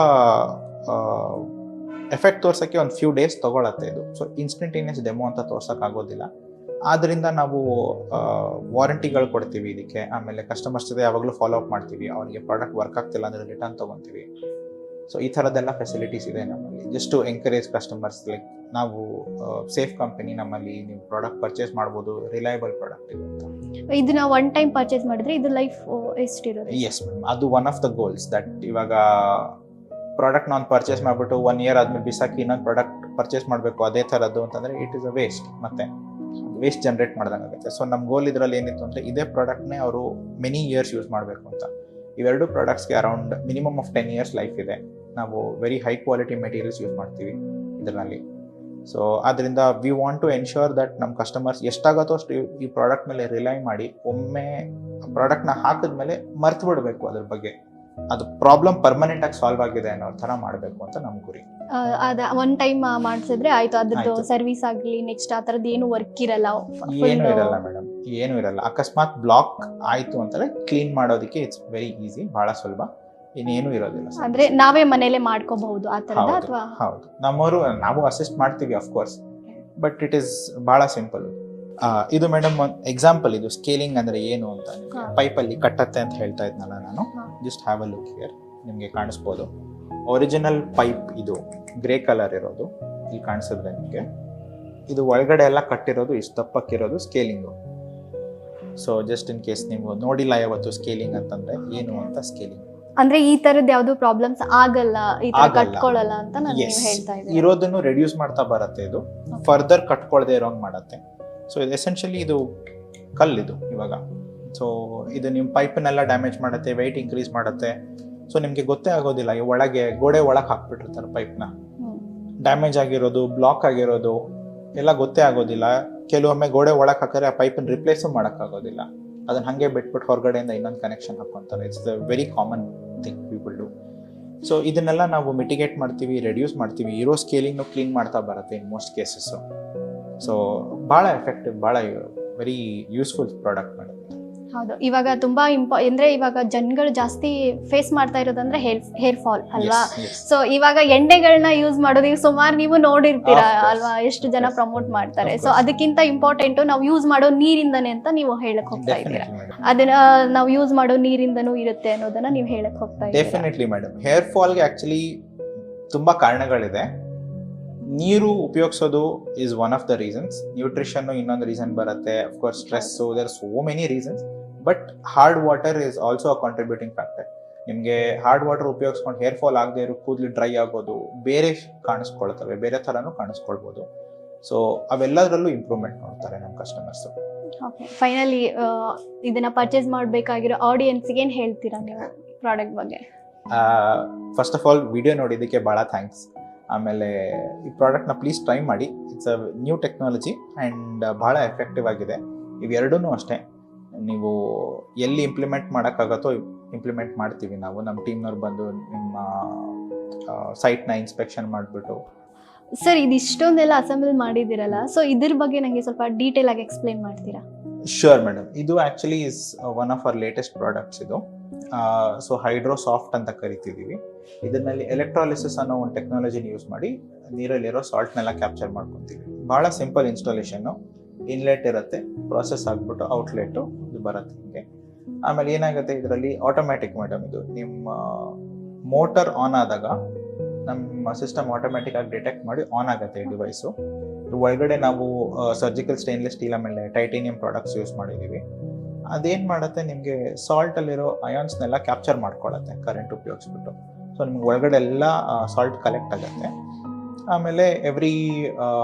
ಎಫೆಕ್ಟ್ ತೋರ್ಸೋಕ್ಕೆ ಒಂದು ಫ್ಯೂ ಡೇಸ್ ತೊಗೊಳತ್ತೆ ಇದು. ಸೊ ಇನ್ಸ್ಟಂಟೇನಿಯಸ್ ಡೆಮೋ ಅಂತ ತೋರ್ಸೋಕ್ಕಾಗೋದಿಲ್ಲ. ಆದ್ದರಿಂದ ನಾವು ವಾರಂಟಿಗಳು ಕೊಡ್ತೀವಿ ಇದಕ್ಕೆ. ಆಮೇಲೆ ಕಸ್ಟಮರ್ಸ್ ಜೊತೆ ಯಾವಾಗಲೂ ಫಾಲೋ ಅಪ್ ಮಾಡ್ತೀವಿ. ಅವರಿಗೆ ಪ್ರಾಡಕ್ಟ್ ವರ್ಕ್ ಆಗ್ತಿಲ್ಲ ಅಂದರೆ ರಿಟರ್ನ್ ತೊಗೊತೀವಿ. ಸೊ ಈ ಥರದ್ದೆಲ್ಲ ಫೆಸಿಲಿಟೀಸ್ ಇದೆ ನಮ್ಮಲ್ಲಿ, just to encourage customers. Like ನಾವು ಸೇಫ್ ಕಂಪನಿ, ನಮ್ಮಲ್ಲಿ ನೀವು ಪ್ರಾಡಕ್ಟ್ ಪರ್ಚೇಸ್ ಮಾಡ್ಬೋದು, ರಿಲಯಬಲ್ ಪ್ರಾಡಕ್ಟ್ ಇದು ಅಂತ. ಇದನ್ನ ಒನ್ ಟೈಮ್ ಪರ್ಚೇಸ್ ಮಾಡಿದ್ರೆ ಇದು ಲೈಫ್ ಎಷ್ಟಿರುತ್ತೆ? ಎಸ್ ಮೇಡಮ್, ಅದು one of the goals. That ಇವಾಗ ಪ್ರಾಡಕ್ಟ್ ನಾನು ಪರ್ಚೇಸ್ ಮಾಡಿಬಿಟ್ಟು 1 year ಆದ್ಮೇಲೆ ಬಿಸಾಕಿ ಇನ್ನೊಂದು ಪ್ರಾಡಕ್ಟ್ ಪರ್ಚೇಸ್ ಮಾಡಬೇಕು ಅದೇ ಥರದ್ದು ಅಂತಂದರೆ ಇಟ್ ಇಸ್ ಅ ವೇಸ್ಟ್, ಮತ್ತೆ ವೇಸ್ಟ್ ಜನರೇಟ್ ಮಾಡ್ದಂಗಾಗುತ್ತೆ. ಸೊ ನಮ್ಮ ಗೋಲ್ ಇದರಲ್ಲಿ ಏನಿತ್ತು ಅಂದರೆ ಇದೇ ಪ್ರಾಡಕ್ಟ್ನೇ ಅವರು ಮೆನಿ ಇಯರ್ಸ್ ಯೂಸ್ ಮಾಡಬೇಕು ಅಂತ. ಇವೆರಡು ಪ್ರಾಡಕ್ಟ್ಸ್ಗೆ around minimum of 10 years life ಇದೆ. ನಾವು very high quality materials use ಮಾಡ್ತೀವಿ ಇದರಲ್ಲಿ. ಸೊ ಅದರಿಂದ we want to ensure that ನಮ್ಮ ಕಸ್ಟಮರ್ಸ್ ಎಷ್ಟಾಗುತ್ತೋ ಅಷ್ಟು ಈ ಪ್ರಾಡಕ್ಟ್ ಮೇಲೆ ರಿಲೈ ಮಾಡಿ ಒಮ್ಮೆ ಪ್ರಾಡಕ್ಟ್ನ ಹಾಕಿದ್ಮೇಲೆ ಮರ್ತು ಬಿಡಬೇಕು ಅದ್ರ ಬಗ್ಗೆ. ಅದು ಪ್ರಾಬ್ಲಮ್ ಪರ್ಮನೆಂಟ್ ಆಗಿ ಸಾಲ್ವ್ ಆಗಿದೆ ಅನ್ನೋ ಥರ ಮಾಡಬೇಕು ಅಂತ ನಮ್ಮ ಗುರಿ. ಅದ ಒನ್ ಟೈಮ್ ಮಾಡಿಸಿದ್ರೆ ಆಯ್ತು, ಅದ್ರದ್ದು ಆಯ್ತು. ಸರ್ವಿಸ್ ಆಗಲಿ ನೆಕ್ಸ್ಟ್ ಆ ಥರದ್ದು ಏನು ವರ್ಕ್ ಇರಲ್ಲ, ಏನು ಇರಲ್ಲ ಮೇಡಮ್, ಏನು ಇರಲ್ಲ. ಅಕಸ್ಮಾತ್ ಬ್ಲಾಕ್ ಆಯಿತು ಅಂತಂದರೆ ಕ್ಲೀನ್ ಮಾಡೋದಕ್ಕೆ ಇಟ್ಸ್ ವೆರಿ ಈಸಿ, ಭಾಳ ಸುಲಭ, ಇನ್ನೇನು ಇರೋದಿಲ್ಲ. ಅಂದ್ರೆ ನಾವೇ ಮನೇಲೆ ಮಾಡ್ಕೋಬಹುದು ಆ ಥರದ ಹೌದು ಅಥವಾ? ಹೌದು, ನಾವು ಅಸಿಸ್ಟ್ ಮಾಡ್ತೀವಿ ಅಫ್ಕೋರ್ಸ್, ಬಟ್ ಇಟ್ ಈಸ್ ಭಾಳ ಸಿಂಪಲ್. ಇದು ಮೇಡಮ್ ಒಂದು ಎಕ್ಸಾಂಪಲ್. ಇದು ಸ್ಕೇಲಿಂಗ್ ಅಂದರೆ ಏನು ಅಂತ ನಿಮಗೆ ಪೈಪಲ್ಲಿ ಕಟ್ಟತ್ತೆ ಅಂತ ಹೇಳ್ತಾ ಇದ್ನಲ್ಲ ನಾನು. Just have a look here, ನಿಮಗೆ ಕಾಣಿಸ್ಬೋದು. ಒರಿಜಿನಲ್ ಪೈಪ್ ಇದು ಗ್ರೇ ಕಲರ್ ಇರೋದು ಇಲ್ಲಿ ಕಾಣಿಸಿದ್ರೆ ನಿಮಗೆ. ಇದು ಒಳಗಡೆ ಎಲ್ಲ ಕಟ್ಟಿರೋದು ಇಷ್ಟು ದಪ್ಪಕ್ಕಿರೋದು ಸ್ಕೇಲಿಂಗು. ಸೊ ಜಸ್ಟ್ ಇನ್ ಕೇಸ್ ನೀವು ನೋಡಿಲ್ಲ ಯಾವತ್ತು ಸ್ಕೇಲಿಂಗ್ ಅಂತಂದ್ರೆ ಏನು ಅಂತ ಸ್ಕೇಲಿಂಗ್. ಅಂದ್ರೆ ಈ ತರದ್ ಯಾವ್ದು ಪ್ರಾಬ್ಲಮ್ಸ್ ಆಗಲ್ಲ, ಈ ತರ ಆಗಲ್ಲ. ಕಟ್ಕೊಳ್ಳಲ್ಲ ಅಂತ ನಾನು Yes. ಹೇಳ್ತಾ ಇದ್ದೀನಿ. ಇರೋದನ್ನು ರೆಡ್ಯೂಸ್ ಮಾಡ್ತಾ ಬರುತ್ತೆ, ಇದು ಫರ್ದರ್ ಕಟ್ಕೊಳ್ದೆ ಇರೋಂಗ್ ಮಾಡುತ್ತೆ. ಸೊ ಇದು ಎಸೆನ್ಷಿಯಲಿ ಇದು ಕಲ್ಲಿದು ಇವಾಗ. ಸೊ ಇದು ನಿಮ್ಮ ಪೈಪನ್ನೆಲ್ಲ ಡ್ಯಾಮೇಜ್ ಮಾಡುತ್ತೆ, ವೆಯ್ಟ್ ಇನ್ಕ್ರೀಸ್ ಮಾಡುತ್ತೆ. ಸೊ ನಿಮಗೆ ಗೊತ್ತೇ ಆಗೋದಿಲ್ಲ, ಈ ಒಳಗೆ ಗೋಡೆ ಒಳಗೆ ಹಾಕ್ಬಿಟ್ಟಿರ್ತಾರೆ ಪೈಪ್ನ. ಡ್ಯಾಮೇಜ್ ಆಗಿರೋದು, ಬ್ಲಾಕ್ ಆಗಿರೋದು ಎಲ್ಲ ಗೊತ್ತೇ ಆಗೋದಿಲ್ಲ. ಕೆಲವೊಮ್ಮೆ ಗೋಡೆ ಒಳಗೆ ಹಾಕಿದ್ರೆ ಆ ಪೈಪನ್ನು ರಿಪ್ಲೇಸು ಮಾಡೋಕ್ಕಾಗೋದಿಲ್ಲ. ಅದನ್ನ ಹಾಗೆ ಬಿಟ್ಬಿಟ್ಟು ಹೊರಗಡೆಯಿಂದ ಇನ್ನೊಂದು ಕನೆಕ್ಷನ್ ಹಾಕ್ಕೊಂತಾರೆ. It's the very common thing people do. So ಇದನ್ನೆಲ್ಲ ನಾವು ಮಿಟಿಗೇಟ್ ಮಾಡ್ತೀವಿ, ರೆಡ್ಯೂಸ್ ಮಾಡ್ತೀವಿ. ಇರೋ ಸ್ಕೇಲಿಂಗ್ನು ಕ್ಲೀನ್ ಮಾಡ್ತಾ ಬರುತ್ತೆ ಇನ್ ಮೋಸ್ಟ್ ಕೇಸಸ್ಸು. ಸೊ ಭಾಳ ಎಫೆಕ್ಟಿವ್, ಭಾಳ ವೆರಿ ಯೂಸ್ಫುಲ್ ಪ್ರಾಡಕ್ಟ್ ಮೇಡಮ್. ಹೌದು, ಇವಾಗ ತುಂಬಾ ಅಂದ್ರೆ ಇವಾಗ ಜನಗಳು ಜಾಸ್ತಿ ಫೇಸ್ ಮಾಡ್ತಾ ಇರೋದಂದ್ರೆ ಹೇರ್ ಫಾಲ್ ಅಲ್ವಾ? ಸೊ ಇವಾಗ ಎಣ್ಣೆಗಳನ್ನ ಯೂಸ್ ಮಾಡೋದು ಈಗ ಸುಮಾರು ನೀವು ನೋಡಿರ್ತೀರಾ Of course. ಅಲ್ವಾ, ಎಷ್ಟು ಜನ Yes. ಪ್ರಮೋಟ್ ಮಾಡ್ತಾರೆ. Of so course. ಅದಕ್ಕಿಂತ ಇಂಪಾರ್ಟೆಂಟ್ ನಾವು ಯೂಸ್ ಮಾಡೋ ನೀರಿಂದನೇ ಅಂತ ನೀವು ಹೇಳಕ್ ಹೋಗ್ತಾ ಇದ್ದೀರಾ. ಡೆಫಿನೆಟ್ಲಿ ಮೇಡಮ್, ಅದನ್ನ ನಾವು ಯೂಸ್ ಮಾಡೋ ನೀರಿಂದನೂ ಇರುತ್ತೆ ಅನ್ನೋದನ್ನ ನೀವು ಹೇಳಕ್ ಹೋಗ್ತಾ ಇದ್ದೀರಾ. Definitely madam. ಹೇರ್ ಫಾಲ್ಗೆ ಆ್ಯಕ್ಚುಲಿ ತುಂಬ ಕಾರಣಗಳಿದೆ. ನೀರು ಉಪಯೋಗಿಸೋದು is one of the reasons. Nutrition ಇನ್ನೊಂದು ರೀಸನ್ ಬರುತ್ತೆ. Of course stress, there are so many reasons. But hard water is also a contributing factor. ನಿಮಗೆ ಹಾರ್ಡ್ ವಾಟರ್ ಉಪಯೋಗಿಸ್ಕೊಂಡು ಹೇರ್ ಫಾಲ್ ಆಗದೆ ಇರೋ, ಕೂದಲು ಡ್ರೈ ಆಗೋದು, ಬೇರೆ ಕಾಣಿಸ್ಕೊಳ್ತವೆ, ಬೇರೆ ಥರನೂ ಕಾಣಿಸ್ಕೊಳ್ಬೋದು. ಸೊ ಅವೆಲ್ಲದರಲ್ಲೂ ಇಂಪ್ರೂವ್ಮೆಂಟ್ ನೋಡ್ತಾರೆ ನಮ್ಮ ಕಸ್ಟಮರ್ಸು. ಓಕೆ, ಫೈನಲಿ ಇದನ್ನ ಪರ್ಚೇಸ್ ಮಾಡಬೇಕಾಗಿರೋ ಆಡಿಯನ್ಸ್ಗೆ ಏನು ಹೇಳ್ತೀರಾ ನೀವು ಪ್ರಾಡಕ್ಟ್ ಬಗ್ಗೆ? ಫಸ್ಟ್ ಆಫ್ ಆಲ್ ವಿಡಿಯೋ ನೋಡಿದ್ದಕ್ಕೆ ಭಾಳ ಥ್ಯಾಂಕ್ಸ್. ಆಮೇಲೆ ಈ ಪ್ರಾಡಕ್ಟ್ನ ಪ್ಲೀಸ್ ಟ್ರೈ ಮಾಡಿ. It's a new technology and ಭಾಳ ಎಫೆಕ್ಟಿವ್ ಆಗಿದೆ. ಇವೆರಡೂ ಅಷ್ಟೇ, ನೀವು ಎಲ್ಲಿ ಇಂಪ್ಲಿಮೆಂಟ್ ಮಾಡೋಕ್ಕಾಗತ್ತೋ ಇಂಪ್ಲಿಮೆಂಟ್ ಮಾಡ್ತೀವಿ ನಾವು. ನಮ್ಮ ಟೀಮ್ನವ್ರು ಬಂದು ನಿಮ್ಮ ಸೈಟ್ನ ಇನ್ಸ್ಪೆಕ್ಷನ್ ಮಾಡಿಬಿಟ್ಟು. ಸರ್, ಇದಿಷ್ಟೊಂದೆಲ್ಲ ಅಸೆಂಬಲ್ ಮಾಡಿದ್ದೀರಲ್ಲ, ಸೊ ಇದ್ರ ಬಗ್ಗೆ ನನಗೆ ಸ್ವಲ್ಪ ಡೀಟೇಲ್ ಆಗಿ ಎಕ್ಸ್ಪ್ಲೈನ್ ಮಾಡ್ತೀರಾ? Sure madam. ಇದು actually is one of our latest products ಇದು. ಸೊ ಹೈಡ್ರೋ ಸಾಫ್ಟ್ ಅಂತ ಕರಿತಿದ್ದೀವಿ. ಇದರಲ್ಲಿ ಎಲೆಕ್ಟ್ರಾಲಿಸಿಸ್ ಅನ್ನೋ ಒಂದು ಟೆಕ್ನಾಲಜಿನ ಯೂಸ್ ಮಾಡಿ ನೀರಲ್ಲಿರೋ ಸಾಲ್ಟ್ನೆಲ್ಲ ಕ್ಯಾಪ್ಚರ್ ಮಾಡ್ಕೊತೀವಿ. ಭಾಳ ಸಿಂಪಲ್ ಇನ್ಸ್ಟಾಲೇಷನ್ನು. ಇನ್ಲೆಟ್ ಇರುತ್ತೆ, ಪ್ರಾಸೆಸ್ ಆಗಿಬಿಟ್ಟು ಔಟ್ಲೆಟು ಇದು ಬರುತ್ತೆ ನಿಮಗೆ. ಆಮೇಲೆ ಏನಾಗುತ್ತೆ ಇದರಲ್ಲಿ ಆಟೋಮ್ಯಾಟಿಕ್ ಮೇಡಮ್, ಇದು ನಿಮ್ಮ ಮೋಟರ್ ಆನ್ ಆದಾಗ ನಮ್ಮ ಸಿಸ್ಟಮ್ ಆಟೋಮ್ಯಾಟಿಕ್ ಆಗಿ ಡಿಟೆಕ್ಟ್ ಮಾಡಿ ಆನ್ ಆಗುತ್ತೆ ಈ ಡಿವೈಸು. ಒಳಗಡೆ ನಾವು ಸರ್ಜಿಕಲ್ ಸ್ಟೇನ್ಲೆಸ್ ಸ್ಟೀಲ್ ಆಮೇಲೆ ಟೈಟೇನಿಯಂ ಪ್ರಾಡಕ್ಟ್ಸ್ ಯೂಸ್ ಮಾಡಿದ್ದೀವಿ. ಅದೇನು ಮಾಡುತ್ತೆ, ನಿಮಗೆ ಸಾಲ್ಟಲ್ಲಿರೋ ಅಯಾನ್ಸ್ನೆಲ್ಲ ಕ್ಯಾಪ್ಚರ್ ಮಾಡ್ಕೊಳ್ಳುತ್ತೆ ಕರೆಂಟ್ ಉಪಯೋಗಿಸ್ಬಿಟ್ಟು. ಸೊ ನಿಮ್ಗೆ ಒಳಗಡೆ ಎಲ್ಲ ಸಾಲ್ಟ್ ಕಲೆಕ್ಟ್ ಆಗುತ್ತೆ. ಆಮೇಲೆ every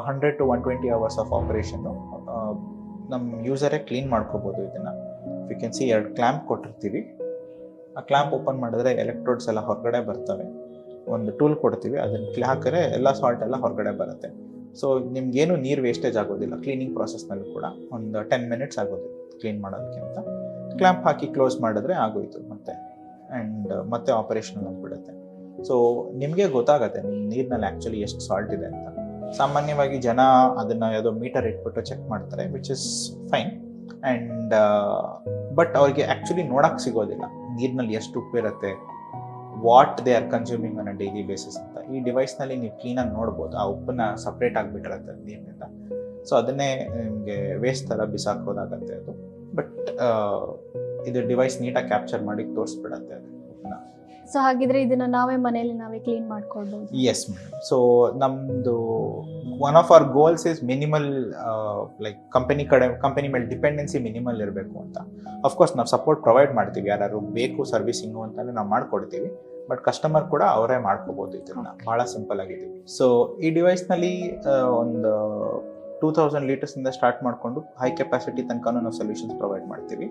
100 to 120 hours of operation ನಮ್ಮ ಯೂಸರೇ ಕ್ಲೀನ್ ಮಾಡ್ಕೋಬೋದು ಇದನ್ನು. ಯು ಕ್ಯಾನ್ ಸಿ 2 ಕ್ಲ್ಯಾಂಪ್ ಕೊಟ್ಟಿರ್ತೀವಿ. ಆ ಕ್ಲ್ಯಾಂಪ್ ಓಪನ್ ಮಾಡಿದ್ರೆ ಎಲೆಕ್ಟ್ರೋಡ್ಸ್ ಎಲ್ಲ ಹೊರಗಡೆ ಬರ್ತವೆ. ಒಂದು ಟೂಲ್ ಕೊಡ್ತೀವಿ, ಅದನ್ನು ಹಾಕಿದ್ರೆ ಎಲ್ಲ ಸಾಲ್ಟ್ ಎಲ್ಲ ಹೊರಗಡೆ ಬರುತ್ತೆ. ಸೊ ನಿಮ್ಗೇನು ನೀರು ವೇಸ್ಟೇಜ್ ಆಗೋದಿಲ್ಲ. ಕ್ಲೀನಿಂಗ್ ಪ್ರಾಸೆಸ್ನಲ್ಲೂ ಕೂಡ ಒಂದು 10 minutes ಆಗೋದಿಲ್ಲ ಕ್ಲೀನ್ ಮಾಡೋದಕ್ಕಿಂತ. ಕ್ಲ್ಯಾಂಪ್ ಹಾಕಿ ಕ್ಲೋಸ್ ಮಾಡಿದ್ರೆ ಆಗೋಯ್ತು ಮತ್ತೆ. ಆ್ಯಂಡ್ ಮತ್ತೆ ಆಪರೇಷನ್ ಆಗಿಬಿಡುತ್ತೆ. ಸೊ ನಿಮಗೆ ಗೊತ್ತಾಗುತ್ತೆ ನಿಮ್ಮ ನೀರಿನಲ್ಲಿ ಆ್ಯಕ್ಚುಲಿ ಎಷ್ಟು ಸಾಲ್ಟ್ ಇದೆ ಅಂತ. ಸಾಮಾನ್ಯವಾಗಿ ಜನ ಅದನ್ನು ಯಾವುದೋ ಮೀಟರ್ ಇಟ್ಬಿಟ್ಟು ಚೆಕ್ ಮಾಡ್ತಾರೆ, which is fine. And but ಅವ್ರಿಗೆ ಆ್ಯಕ್ಚುಲಿ ನೋಡೋಕ್ಕೆ ಸಿಗೋದಿಲ್ಲ ನೀರಿನಲ್ಲಿ ಎಷ್ಟು ಉಪ್ಪಿರುತ್ತೆ, what they are consuming on a daily basis ಅಂತ. ಈ ಡಿವೈಸ್ನಲ್ಲಿ ನೀವು ಕ್ಲೀನಾಗಿ ನೋಡ್ಬೋದು, ಆ ಉಪ್ಪನ್ನ ಸಪ್ರೇಟ್ ಆಗಿಬಿಟ್ಟಿರುತ್ತೆ ನೀರಿನಿಂದ. ಸೊ ಅದನ್ನೇ ನಿಮಗೆ ವೇಸ್ಟ್ ಥರ ಬಿಸಾಕೋದಾಗತ್ತೆ ಅದು. ಬಟ್ ಇದು ಡಿವೈಸ್ ನೀಟಾಗಿ ಕ್ಯಾಪ್ಚರ್ ಮಾಡಿ ತೋರಿಸ್ಬಿಡತ್ತೆ ಅದು. ಸೊ ಹಾಗಿದ್ರೆ ಇದನ್ನ ನಾವೇ ಕ್ಲೀನ್ ಮಾಡ್ಕೊಳ್ಬಹುದು. Yes madam. ಸೊ ನಮ್ದು one of hour goals is minimal, like company ಮೇಲೆ ಡಿಪೆಂಡೆನ್ಸಿ ಮಿನಿಮಲ್ ಇರಬೇಕು ಅಂತ. ಅಫ್ಕೋರ್ಸ್ ನಾವು ಸಪೋರ್ಟ್ ಪ್ರೊವೈಡ್ ಮಾಡ್ತೀವಿ, ಯಾರು ಬೇಕು ಸರ್ವಿಸಿಂಗು ಅಂತಲೇ ನಾವು ಮಾಡ್ಕೊಡ್ತೀವಿ. ಬಟ್ ಕಸ್ಟಮರ್ ಕೂಡ ಅವರೇ ಮಾಡ್ಕೋಬಹುದು ಇದನ್ನ, ಭಾಳ ಸಿಂಪಲ್ ಆಗಿದ್ದೀವಿ. ಸೊ ಈ ಡಿವೈಸ್ನಲ್ಲಿ ಒಂದು 2000 ಲೀಟರ್ಸಿಂದ ಸ್ಟಾರ್ಟ್ ಮಾಡಿಕೊಂಡು ಹೈ ಕೆಪಾಸಿಟಿ ತನಕನೂ ನಾವು ಸೊಲ್ಯೂಷನ್ಸ್ ಪ್ರೊವೈಡ್ ಮಾಡ್ತೀವಿ.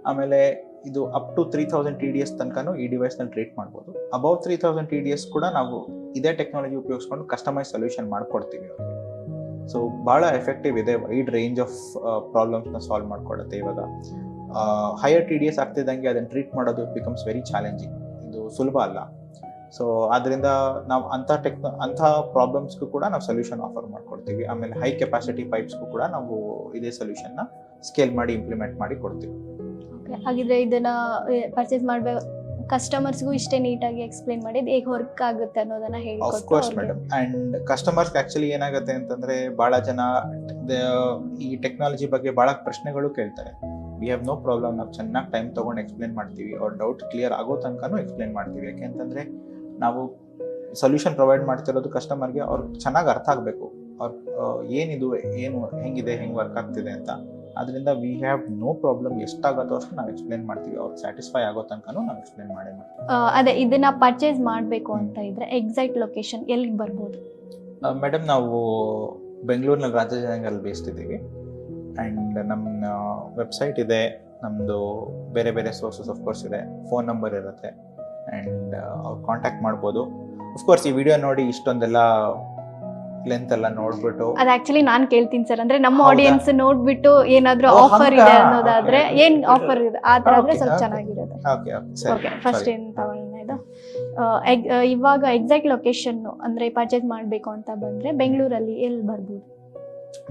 ಆಮೇಲೆ ಇದು ಅಪ್ ಟು 3000 TDS ತನಕನೂ ಈ ಡಿವೈಸ್ನಲ್ಲಿ ಟ್ರೀಟ್ ಮಾಡ್ಬೋದು. ಅಬೌವ್ 3000 TDS ಕೂಡ ನಾವು ಇದೇ ಟೆಕ್ನಾಲಜಿ ಉಪಯೋಗಿಸ್ಕೊಂಡು ಕಸ್ಟಮೈಸ್ ಸೊಲ್ಯೂಷನ್ ಮಾಡ್ಕೊಡ್ತೀವಿ ಅವರಿಗೆ. ಸೊ ಭಾಳ ಎಫೆಕ್ಟಿವ್ ಇದೆ, ವೈಡ್ ರೇಂಜ್ ಆಫ್ ಪ್ರಾಬ್ಲಮ್ಸ್ನ ಸಾಲ್ವ್ ಮಾಡ್ಕೊಡುತ್ತೆ. ಇವಾಗ ಹೈಯರ್ TDS ಆಗ್ತಿದ್ದಂಗೆ ಅದನ್ನು ಟ್ರೀಟ್ ಮಾಡೋದು ಬಿಕಮ್ಸ್ ವೆರಿ ಚಾಲೆಂಜಿಂಗ್, ಇದು ಸುಲಭ ಅಲ್ಲ. ಸೊ ಆದ್ದರಿಂದ ನಾವು ಅಂಥ ಪ್ರಾಬ್ಲಮ್ಸ್ಗೂ ಕೂಡ ನಾವು ಸೊಲ್ಯೂಷನ್ ಆಫರ್ ಮಾಡ್ಕೊಡ್ತೀವಿ. ಆಮೇಲೆ ಹೈ ಕೆಪಾಸಿಟಿ ಪೈಪ್ಸ್ಗೂ ಕೂಡ ನಾವು ಇದೇ ಸೊಲ್ಯೂಷನ್ನ ಸ್ಕೇಲ್ ಮಾಡಿ ಇಂಪ್ಲಿಮೆಂಟ್ ಮಾಡಿ ಕೊಡ್ತೀವಿ. ಹಾಗಿದ್ರೆ ಇದನ್ನ ಪರ್ಚೇಸ್ ಮಾಡಬೇಕು ಕಸ್ಟಮರ್ಸ್ಗೂ ಇಷ್ಟೇ ನೀಟಾಗಿ ಎಕ್ಸ್ಪ್ಲೇನ್ ಮಾಡಿ ಹೇಗೆ ವರ್ಕ್ ಆಗುತ್ತೆ ಅನ್ನೋದನ್ನ of course madam. And customers actually ಏನಾಗುತ್ತೆ ಅಂತಂದ್ರೆ ಬಹಳ ಜನ ಈ ಟೆಕ್ನಾಲಜಿ ಬಗ್ಗೆ ಬಹಳ ಪ್ರಶ್ನೆಗಳು ಕೇಳ್ತಾರೆ. ವಿ ಹ್ಯಾವ್ ನೋ ಪ್ರಾಬ್ಲಮ್, ನಾವು ಚೆನ್ನಾಗಿ ಟೈಮ್ ತೊಗೊಂಡು ಎಕ್ಸ್ಪ್ಲೇನ್ ಮಾಡ್ತೀವಿ. ಅವ್ರ ಡೌಟ್ ಕ್ಲಿಯರ್ ಆಗೋ ತನಕನೂ ಎಕ್ಸ್ಪ್ಲೇನ್ ಮಾಡ್ತೀವಿ. ಯಾಕೆಂತಂದ್ರೆ ನಾವು ಸೊಲ್ಯೂಷನ್ ಪ್ರೊವೈಡ್ ಮಾಡ್ತಿರೋದು ಕಸ್ಟಮರ್ಗೆ ಅವ್ರಿಗೆ ಚೆನ್ನಾಗಿ ಅರ್ಥ ಆಗಬೇಕು, ಏನಿದು, ಹೆಂಗಿದೆ, ಹೆಂಗೆ ವರ್ಕ್ ಆಗ್ತಿದೆ ಅಂತ. ಅದರಿಂದ ವಿ ಹ್ಯಾವ್ ನೋ ಪ್ರಾಬ್ಲಮ್, ಎಷ್ಟಾಗತ್ತೋ ಅಷ್ಟು ನಾವು ಎಕ್ಸ್ಪ್ಲೇನ್ ಮಾಡ್ತೀವಿ. ಅವ್ರು ಸ್ಯಾಟಿಸ್ಫೈ ಆಗೋ ತನಕನೂ ನಾವು ಎಕ್ಸ್ಪ್ಲೇನ್ ಮಾಡೇ ಮಾಡ್ತೀವಿ. ಅದೇ ಇದನ್ನ ಪರ್ಚೇಸ್ ಮಾಡಬೇಕು ಅಂತ ಇದ್ರೆ ಎಕ್ಸಾಕ್ಟ್ ಲೊಕೇಶನ್ ಎಲ್ಲಿಗೆ ಬರ್ಬೋದು? ಮೇಡಮ್, ನಾವು ಬೆಂಗಳೂರಿನಲ್ಲಿ ರಾಜಾಜಿನಗರಲ್ಲಿ ಬೇಸ್ಡ್ ಇದ್ದೀವಿ. ಆ್ಯಂಡ್ ನಮ್ಮ ವೆಬ್ಸೈಟ್ ಇದೆ, ನಮ್ಮದು ಬೇರೆ ಬೇರೆ ಸೋರ್ಸಸ್ ಆಫ್ಕೋರ್ಸ್ ಇದೆ, ಫೋನ್ ನಂಬರ್ ಇರುತ್ತೆ. ಆ್ಯಂಡ್ ಅವ್ರು ಕಾಂಟ್ಯಾಕ್ಟ್ ಮಾಡ್ಬೋದು. ಅಫ್ಕೋರ್ಸ್ ಈ ವಿಡಿಯೋ ನೋಡಿ ಇಷ್ಟೊಂದೆಲ್ಲ ಲೆಂತ್ ಎಲ್ಲ ನೋಡ್ಬಿಟ್ಟು ಅದು ಆಕ್ಚುಲಿ ನಾನು ಕೇಳ್ತೀನಿ ಸರ್, ಅಂದ್ರೆ ನಮ್ಮ ಹೌದಾ? ಆಡಿಯನ್ಸ್ ನೋಡ್ಬಿಟ್ಟು ಏನಾದ್ರೂ ಓ, ಆಫರ್ ಹಂಗಾ? ಇದೆ ಅನ್ನೋದಾದ್ರೆ Okay. ಏನ್ ಆಫರ್ ಇದೆ ಆ ತರ ಆದ್ರೆ Okay, ಸ್ವಲ್ಪ okay. ಚೆನ್ನಾಗಿರುತ್ತೆ. ಓಕೆ ಸರಿ. ಓಕೆ, ಫಸ್ಟ್ ಏನ್ ತಗೊಳ್ಳೋಣ ಇದು. ಇವಾಗ ಎಕ್ಸಾಕ್ಟ್ ಲೊಕೇಶನ್ ಅಂದ್ರೆ ಪರ್ಚೇಸ್ ಮಾಡಬೇಕು ಅಂತ ಬಂದ್ರೆ ಬೆಂಗಳೂರಲ್ಲಿ ಎಲ್ಲಿ ಬರ್ಬೋದು?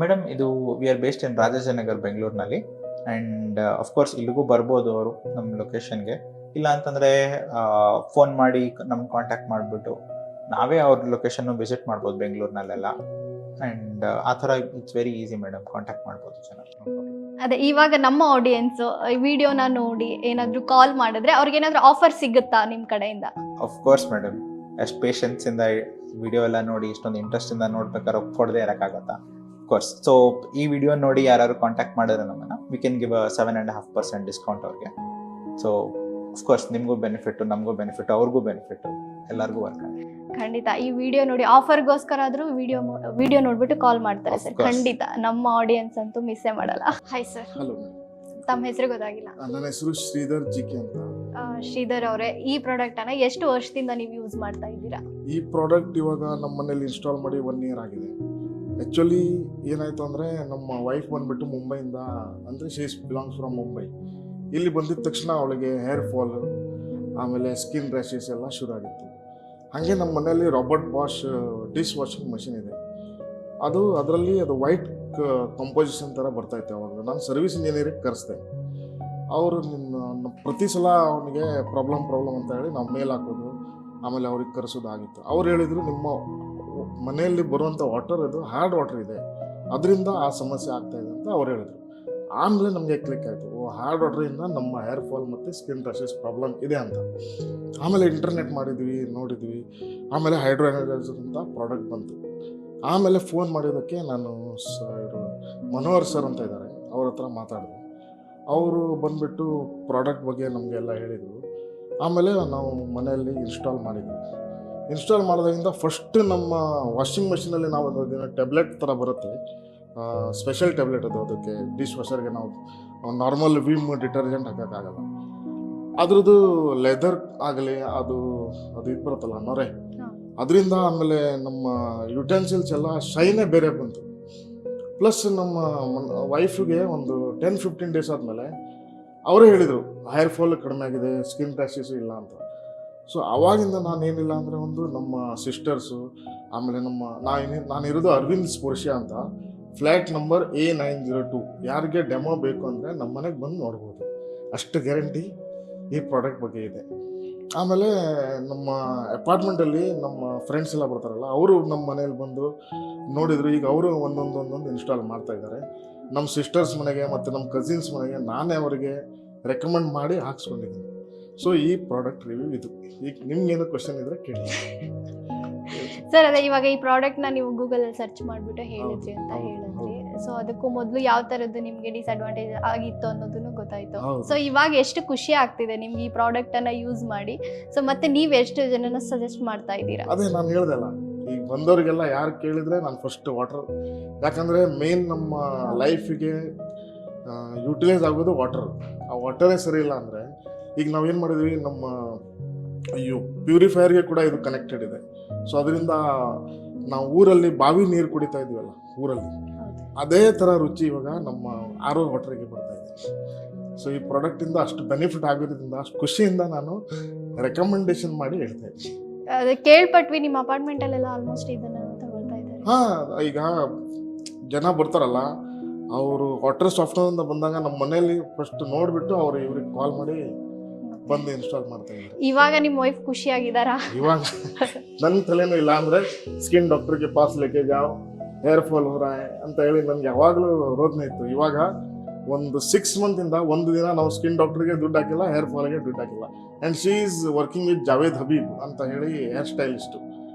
ಮೇಡಮ್, ಇದು we are based in Rajajinagar ಬೆಂಗಳೂರಿನಲ್ಲಿ. ಆ್ಯಂಡ್ ಅಫ್ಕೋರ್ಸ್ ಇಲ್ಲಿಗೂ ಬರ್ಬೋದು ಅವರು ನಮ್ಮ ಲೊಕೇಶನ್ಗೆ. ಇಲ್ಲ ಅಂತಂದರೆ ಫೋನ್ ಮಾಡಿ ನಮ್ಗೆ ಕಾಂಟ್ಯಾಕ್ಟ್ ಮಾಡಿಬಿಟ್ಟು ನಾವೇ ಅವ್ರ ಲೊಕೇಶನ್ನು ವಿಸಿಟ್ ಮಾಡ್ಬೋದು ಬೆಂಗಳೂರಿನಲ್ಲೆಲ್ಲ. ಆ್ಯಂಡ್ ಆ ಥರ it's very easy madam, contact ಮಾಡ್ಬೋದು ಚೆನ್ನಾಗಿ. ಅದೇ ಇವಾಗ ನಮ್ಮ ಆಡಿಯನ್ಸ್ ಈ ವಿಡಿಯೋನ ನೋಡಿ ಏನಾದ್ರೂ ಕಾಲ್ ಮಾಡಿದ್ರೆ ಅವ್ರಿಗೆ ಏನಾದ್ರೂ ಆಫರ್ ಸಿಗುತ್ತಾ ನಿಮ್ಮ ಕಡೆಯಿಂದ? ಅಫ್ಕೋರ್ಸ್ ಮೇಡಮ್, ಎಷ್ಟು ಪೇಷನ್ಸಿಂದ ವಿಡಿಯೋ ಎಲ್ಲ ನೋಡಿ ಇಷ್ಟೊಂದು ಇಂಟ್ರೆಸ್ಟಿಂದ ನೋಡ್ಬೇಕಾದ್ರೆ ಕೊಡದೆ ಇರೋಕ್ಕಾಗತ್ತಾ? ಅಫ್ಕೋರ್ಸ್. ಸೊ ಈ ವಿಡಿಯೋ ನೋಡಿ ಯಾರು ಕಾಂಟ್ಯಾಕ್ಟ್ ಮಾಡಿದ್ರೆ ನಮ್ಮನ್ನು ವಿ ಕ್ಯಾನ್ ಗಿವ್ 7.5% ಡಿಸ್ಕೌಂಟ್ ಅವ್ರಿಗೆ. ಸೊ ಅಫ್ಕೋರ್ಸ್ ನಿಮಗೂ ಬೆನಿಫಿಟ್ಟು, ನಮಗೂ ಬೆನಿಫಿಟ್ಟು, ಅವ್ರಿಗೂ ಬೆನಿಫಿಟ್ಟು, ಎಲ್ಲರಿಗೂ ವರ್ಕ್ ಆಗುತ್ತೆ. ಖಂಡಿತ ಈ ವಿಡಿಯೋ ನೋಡಿ ಆಫರ್ಗೋಸ್ಕರ ಆದ್ರೂ ವಿಡಿಯೋ ನೋಡ್ಬಿಟ್ಟು ಕಾಲ್ ಮಾಡ್ತಾರೆ ಸರ್. ಖಂಡಿತ ನಮ್ಮ ಆಡಿಯನ್ಸ್ ಅಂತೂ ಮಿಸ್ಸೇ ಮಾಡಲ್ಲ. Hi sir. ಹಲೋ, ತಮ್ಮ ಹೆಸರು ಗೊತ್ತಾಗಿಲ್ಲ. ನನ್ನ ಹೆಸರು ಶ್ರೀಧರ್ ಜಿಕೆ ಅಂತ. ಶ್ರೀಧರ್ ಅವರೇ, ಈ ಪ್ರಾಡಕ್ಟ್ ಅನ್ನ ಎಷ್ಟು ವರ್ಷದಿಂದ ನೀವು ಯೂಸ್ ಮಾಡ್ತಾ ಇದ್ದೀರಾ? ಈ ಪ್ರಾಡಕ್ಟ್ ಇವಾಗ ನಮ್ಮ ಮನೇಲಿ ಇನ್ಸ್ಟಾಲ್ ಮಾಡಿ 1 year ಆಗಿದೆ. ಆ್ಯಕ್ಚುಲಿ ಏನಾಯಿತು ಅಂದರೆ ನಮ್ಮ ವೈಫ್ ಬಂದುಬಿಟ್ಟು ಮುಂಬೈಯಿಂದ, ಅಂದರೆ ಶಿ ಬಿಲಾಂಗ್ಸ್ ಫ್ರಮ್ ಮುಂಬೈ. ಇಲ್ಲಿ ಬಂದಿದ್ದ ತಕ್ಷಣ ಅವಳಿಗೆ ಹೇರ್ ಫಾಲ್, ಆಮೇಲೆ ಸ್ಕಿನ್ ರ್ಯಾಷಸ್ ಎಲ್ಲ ಶುರು ಆಗಿತ್ತು. ಹಾಗೆ ನಮ್ಮ ಮನೆಯಲ್ಲಿ Robert Bosch dish washing machine ಇದೆ. ಅದರಲ್ಲಿ ವೈಟ್ ಕಂಪೋಸಿಷನ್ ಥರ ಬರ್ತಾಯಿತ್ತು. ಅವಾಗ ನಾನು ಸರ್ವಿಸ್ ಇಂಜಿನಿಯರಿಗೆ ಕರೆಸ್ದೆ. ಅವರು ಪ್ರತಿ ಸಲ ಅವನಿಗೆ ಪ್ರಾಬ್ಲಮ್ ಅಂತ ಹೇಳಿ ನಾವು ಮೇಲ್ ಹಾಕೋದು, ಆಮೇಲೆ ಅವ್ರಿಗೆ ಕರೆಸೋದಾಗಿತ್ತು. ಅವ್ರು ಹೇಳಿದರು, ನಿಮ್ಮ ಮನೆಯಲ್ಲಿ ಬರುವಂಥ ವಾಟರ್ ಅದು ಹಾರ್ಡ್ ವಾಟರ್ ಇದೆ, ಅದರಿಂದ ಆ ಸಮಸ್ಯೆ ಆಗ್ತಾಯಿದೆ ಅಂತ ಅವ್ರು ಹೇಳಿದರು. ಆಮೇಲೆ ನಮಗೆ ಕ್ಲಿಕ್ ಆಯಿತು, ಹಾರ್ಡ್ ವಾಟ್ರಿಂದ ನಮ್ಮ ಹೇರ್ ಫಾಲ್ ಮತ್ತು ಸ್ಕಿನ್ ರ್ಯಾಷಸ್ ಪ್ರಾಬ್ಲಮ್ ಇದೆ ಅಂತ. ಆಮೇಲೆ ಇಂಟರ್ನೆಟ್ ಮಾಡಿದ್ವಿ, ನೋಡಿದ್ವಿ. ಆಮೇಲೆ ಹೈಡ್ರೋ ಎನರ್ಜೈಸರ್ ಅಂತ ಪ್ರಾಡಕ್ಟ್ ಬಂತು. ಆಮೇಲೆ ಫೋನ್ ಮಾಡಿದ್ದಕ್ಕೆ ನಾನು ಇವರು ಮನೋಹರ್ ಸರ್ ಅಂತ ಇದ್ದಾರೆ, ಅವ್ರ ಹತ್ರ ಮಾತಾಡಿದೆ. ಅವರು ಬಂದುಬಿಟ್ಟು ಪ್ರಾಡಕ್ಟ್ ಬಗ್ಗೆ ನಮಗೆಲ್ಲ ಹೇಳಿದರು. ಆಮೇಲೆ ನಾವು ಮನೆಯಲ್ಲಿ ಇನ್ಸ್ಟಾಲ್ ಮಾಡಿದ್ವಿ. ಇನ್ಸ್ಟಾಲ್ ಮಾಡೋದ್ರಿಂದ ಫಸ್ಟ್ ನಮ್ಮ ವಾಷಿಂಗ್ ಮೆಷಿನಲ್ಲಿ ನಾವು ಅದನ್ನು ಟ್ಯಾಬ್ಲೆಟ್ ಥರ ಬರುತ್ತೆ, ಸ್ಪೆಷಲ್ ಟ್ಯಾಬ್ಲೆಟ್ ಅದು. ಅದಕ್ಕೆ ಡಿಶ್ ವಾಷರ್ಗೆ ನಾವು ನಾರ್ಮಲ್ ವಿಮ್ ಡಿಟರ್ಜೆಂಟ್ ಹಾಕೋಕ್ಕಾಗಲ್ಲ. ಅದ್ರದ್ದು ಲೆದರ್ ಆಗಲಿ ಅದು ಇದು ಬರುತ್ತಲ್ಲ ನೊರೆ, ಅದರಿಂದ. ಆಮೇಲೆ ನಮ್ಮ ಯುಟೆನ್ಸಿಲ್ಸ್ ಎಲ್ಲ ಶೈನೇ ಬೇರೆ ಬಂತು. ಪ್ಲಸ್ ನಮ್ಮ ವೈಫಿಗೆ ಒಂದು 10-15 ಡೇಸ್ ಆದಮೇಲೆ ಅವರೇ ಹೇಳಿದರು ಹೇರ್ ಫಾಲ್ ಕಡಿಮೆ ಆಗಿದೆ, ಸ್ಕಿನ್ ರ್ಯಾಷಸ್ ಇಲ್ಲ ಅಂತ. ಸೊ ಆವಾಗಿಂದ ನಾನೇನಿಲ್ಲ ಅಂದರೆ ಒಂದು ನಮ್ಮ ಸಿಸ್ಟರ್ಸು, ಆಮೇಲೆ ನಾನಿರೋದು ಅರವಿಂದ್ ಸ್ಪೋರ್ಷಿಯಾ ಅಂತ, ಫ್ಲ್ಯಾಟ್ ನಂಬರ್ A902. ಯಾರಿಗೆ ಡೆಮೋ ಬೇಕು ಅಂದರೆ ನಮ್ಮ ಮನೆಗೆ ಬಂದು ನೋಡ್ಬೋದು, ಅಷ್ಟು ಗ್ಯಾರಂಟಿ ಈ ಪ್ರಾಡಕ್ಟ್ ಬಗ್ಗೆ ಇದೆ. ಆಮೇಲೆ ನಮ್ಮ ಅಪಾರ್ಟ್ಮೆಂಟಲ್ಲಿ ನಮ್ಮ ಫ್ರೆಂಡ್ಸ್ ಎಲ್ಲ ಬರ್ತಾರಲ್ಲ, ಅವರು ನಮ್ಮ ಮನೇಲಿ ಬಂದು ನೋಡಿದ್ರು. ಈಗ ಅವರು ಒಂದೊಂದು ಇನ್ಸ್ಟಾಲ್ ಮಾಡ್ತಾ ಇದ್ದಾರೆ. ನಮ್ಮ ಸಿಸ್ಟರ್ಸ್ ಮನೆಗೆ ಮತ್ತು ನಮ್ಮ ಕಸಿನ್ಸ್ ಮನೆಗೆ ನಾನೇ ಅವರಿಗೆ ರೆಕಮೆಂಡ್ ಮಾಡಿ ಹಾಕ್ಸ್ಕೊಂಡಿದ್ದೀನಿ. ಸೊ ಈ ಪ್ರಾಡಕ್ಟ್ ರಿವ್ಯೂ ಇದು. ಈಗ ನಿಮ್ಗೇನು ಕ್ವಶನ್ ಇದ್ರೆ ಕೇಳಿ. ಸರ್ ಅದೇ ಇವಾಗ ಈ ಪ್ರಾಡಕ್ಟ್ನ ನೀವು ಗೂಗಲಲ್ಲಿ ಸರ್ಚ್ ಮಾಡಿಬಿಟ್ಟು ಹೇಳಿದ್ರಿ ಅಂತ ಹೇಳಿದ್ರಿ. ಸೊ ಅದಕ್ಕೂ ಮೊದಲು ಯಾವ ಥರದ್ದು ನಿಮಗೆ ಡಿಸ್ಅಡ್ವಾಂಟೇಜ್ ಆಗಿತ್ತು ಅನ್ನೋದನ್ನು ಗೊತ್ತಾಯ್ತು. ಸೊ ಇವಾಗ ಎಷ್ಟು ಖುಷಿ ಆಗ್ತಿದೆ ನಿಮ್ಗೆ ಈ ಪ್ರಾಡಕ್ಟನ್ನು ಯೂಸ್ ಮಾಡಿ. ಸೊ ಮತ್ತೆ ನೀವು ಎಷ್ಟು ಜನನ ಸಜೆಸ್ಟ್ ಮಾಡ್ತಾ ಇದ್ದೀರಾ? ಅದೇ ನಾನು ಹೇಳ್ದಲ್ಲ, ಈಗ ಬಂದವರಿಗೆಲ್ಲ ಯಾರು ಕೇಳಿದ್ರೆ ನಾನು ಫಸ್ಟ್ ವಾಟರ್, ಯಾಕಂದರೆ ಮೇನ್ ನಮ್ಮ ಲೈಫಿಗೆ ಯೂಟಿಲೈಸ್ ಆಗೋದು ವಾಟರ್. ಆ ವಾಟರೇ ಸರಿ ಇಲ್ಲ ಅಂದರೆ ಈಗ ನಾವೇನು ಮಾಡಿದ್ವಿ, ನಮ್ಮ ಪ್ಯೂರಿಫೈಯರ್ಗೆ ಕೂಡ ಇದು ಕನೆಕ್ಟೆಡ್ ಇದೆ. ಸೊ ಅದರಿಂದ ನಾವು ಊರಲ್ಲಿ ಬಾವಿ ನೀರು ಕುಡಿತಾ ಇದ್ವಲ್ಲ ಊರಲ್ಲಿ, ಅದೇ ಥರ ರುಚಿ ಇವಾಗ ನಮ್ಮ RO ವಾಟರ್ಗೆ ಬರ್ತಾ ಇದೆ. ಸೊ ಈ ಪ್ರಾಡಕ್ಟಿಂದ ಅಷ್ಟು ಬೆನಿಫಿಟ್ ಆಗೋದ್ರಿಂದ ಅಷ್ಟು ಖುಷಿಯಿಂದ ನಾನು ರೆಕಮೆಂಡೇಶನ್ ಮಾಡಿ ಹೇಳ್ತಾ ಇದ್ದೀನಿ. ಅದೇ ಕೇಳ್ಪಟ್ವಿ ನಿಮ್ಮ ಅಪಾರ್ಟ್ಮೆಂಟಲ್ಲೆಲ್ಲ ಆಲ್ಮೋಸ್ಟ್ ಇದನ್ನು ತಗೊಳ್ತಾ ಇದ್ದಾರೆ. ಹಾಂ, ಈಗ ಜನ ಬರ್ತಾರಲ್ಲ, ಅವರು ವಾಟರ್ ಸಾಫ್ಟ್ವೇರಿಂದ ಬಂದಾಗ ನಮ್ಮ ಮನೆಯಲ್ಲಿ ಫಸ್ಟ್ ನೋಡಿಬಿಟ್ಟು ಅವ್ರು ಇವ್ರಿಗೆ ಕಾಲ್ ಮಾಡಿ ಬಂದು ಇನ್ಸ್ಟಾಲ್ ಮಾಡ್ತಾ ಇದ್ದಾರೆ. ಇವಾಗ ನಿಮ್ಮ ವೈಫ್ ಖುಷಿಯಾಗಿದ್ದಾರಾ? ಇವಾಗ ನನ್ನ ತಲೆನೂ ಇಲ್ಲ ಅಂದರೆ ಸ್ಕಿನ್ ಡಾಕ್ಟರ್ಗೆ ಪಾಸ್ ಲೇಕೆ ಜಾವ್, ಹೇರ್ ಫಾಲ್ हो रहा है ಅಂತ ಹೇಳಿ ನನಗೆ ಯಾವಾಗಲೂ ರೋದನೆ ಇತ್ತು. ಇವಾಗ ಒಂದು 6 ಮಂತಿಂದ ಒಂದು ದಿನ ನಾವು ಸ್ಕಿನ್ ಡಾಕ್ಟರ್ಗೆ ದುಡ್ಡು ಹಾಕಿಲ್ಲ, ಹೇರ್ ಫಾಲ್ಗೆ ದುಡ್ಡು ಹಾಕಿಲ್ಲ. And she is working with Javed Habib ಅಂತ ಹೇಳಿ ಹೇರ್ ಸ್ಟೈಲಿಸ್ಟು.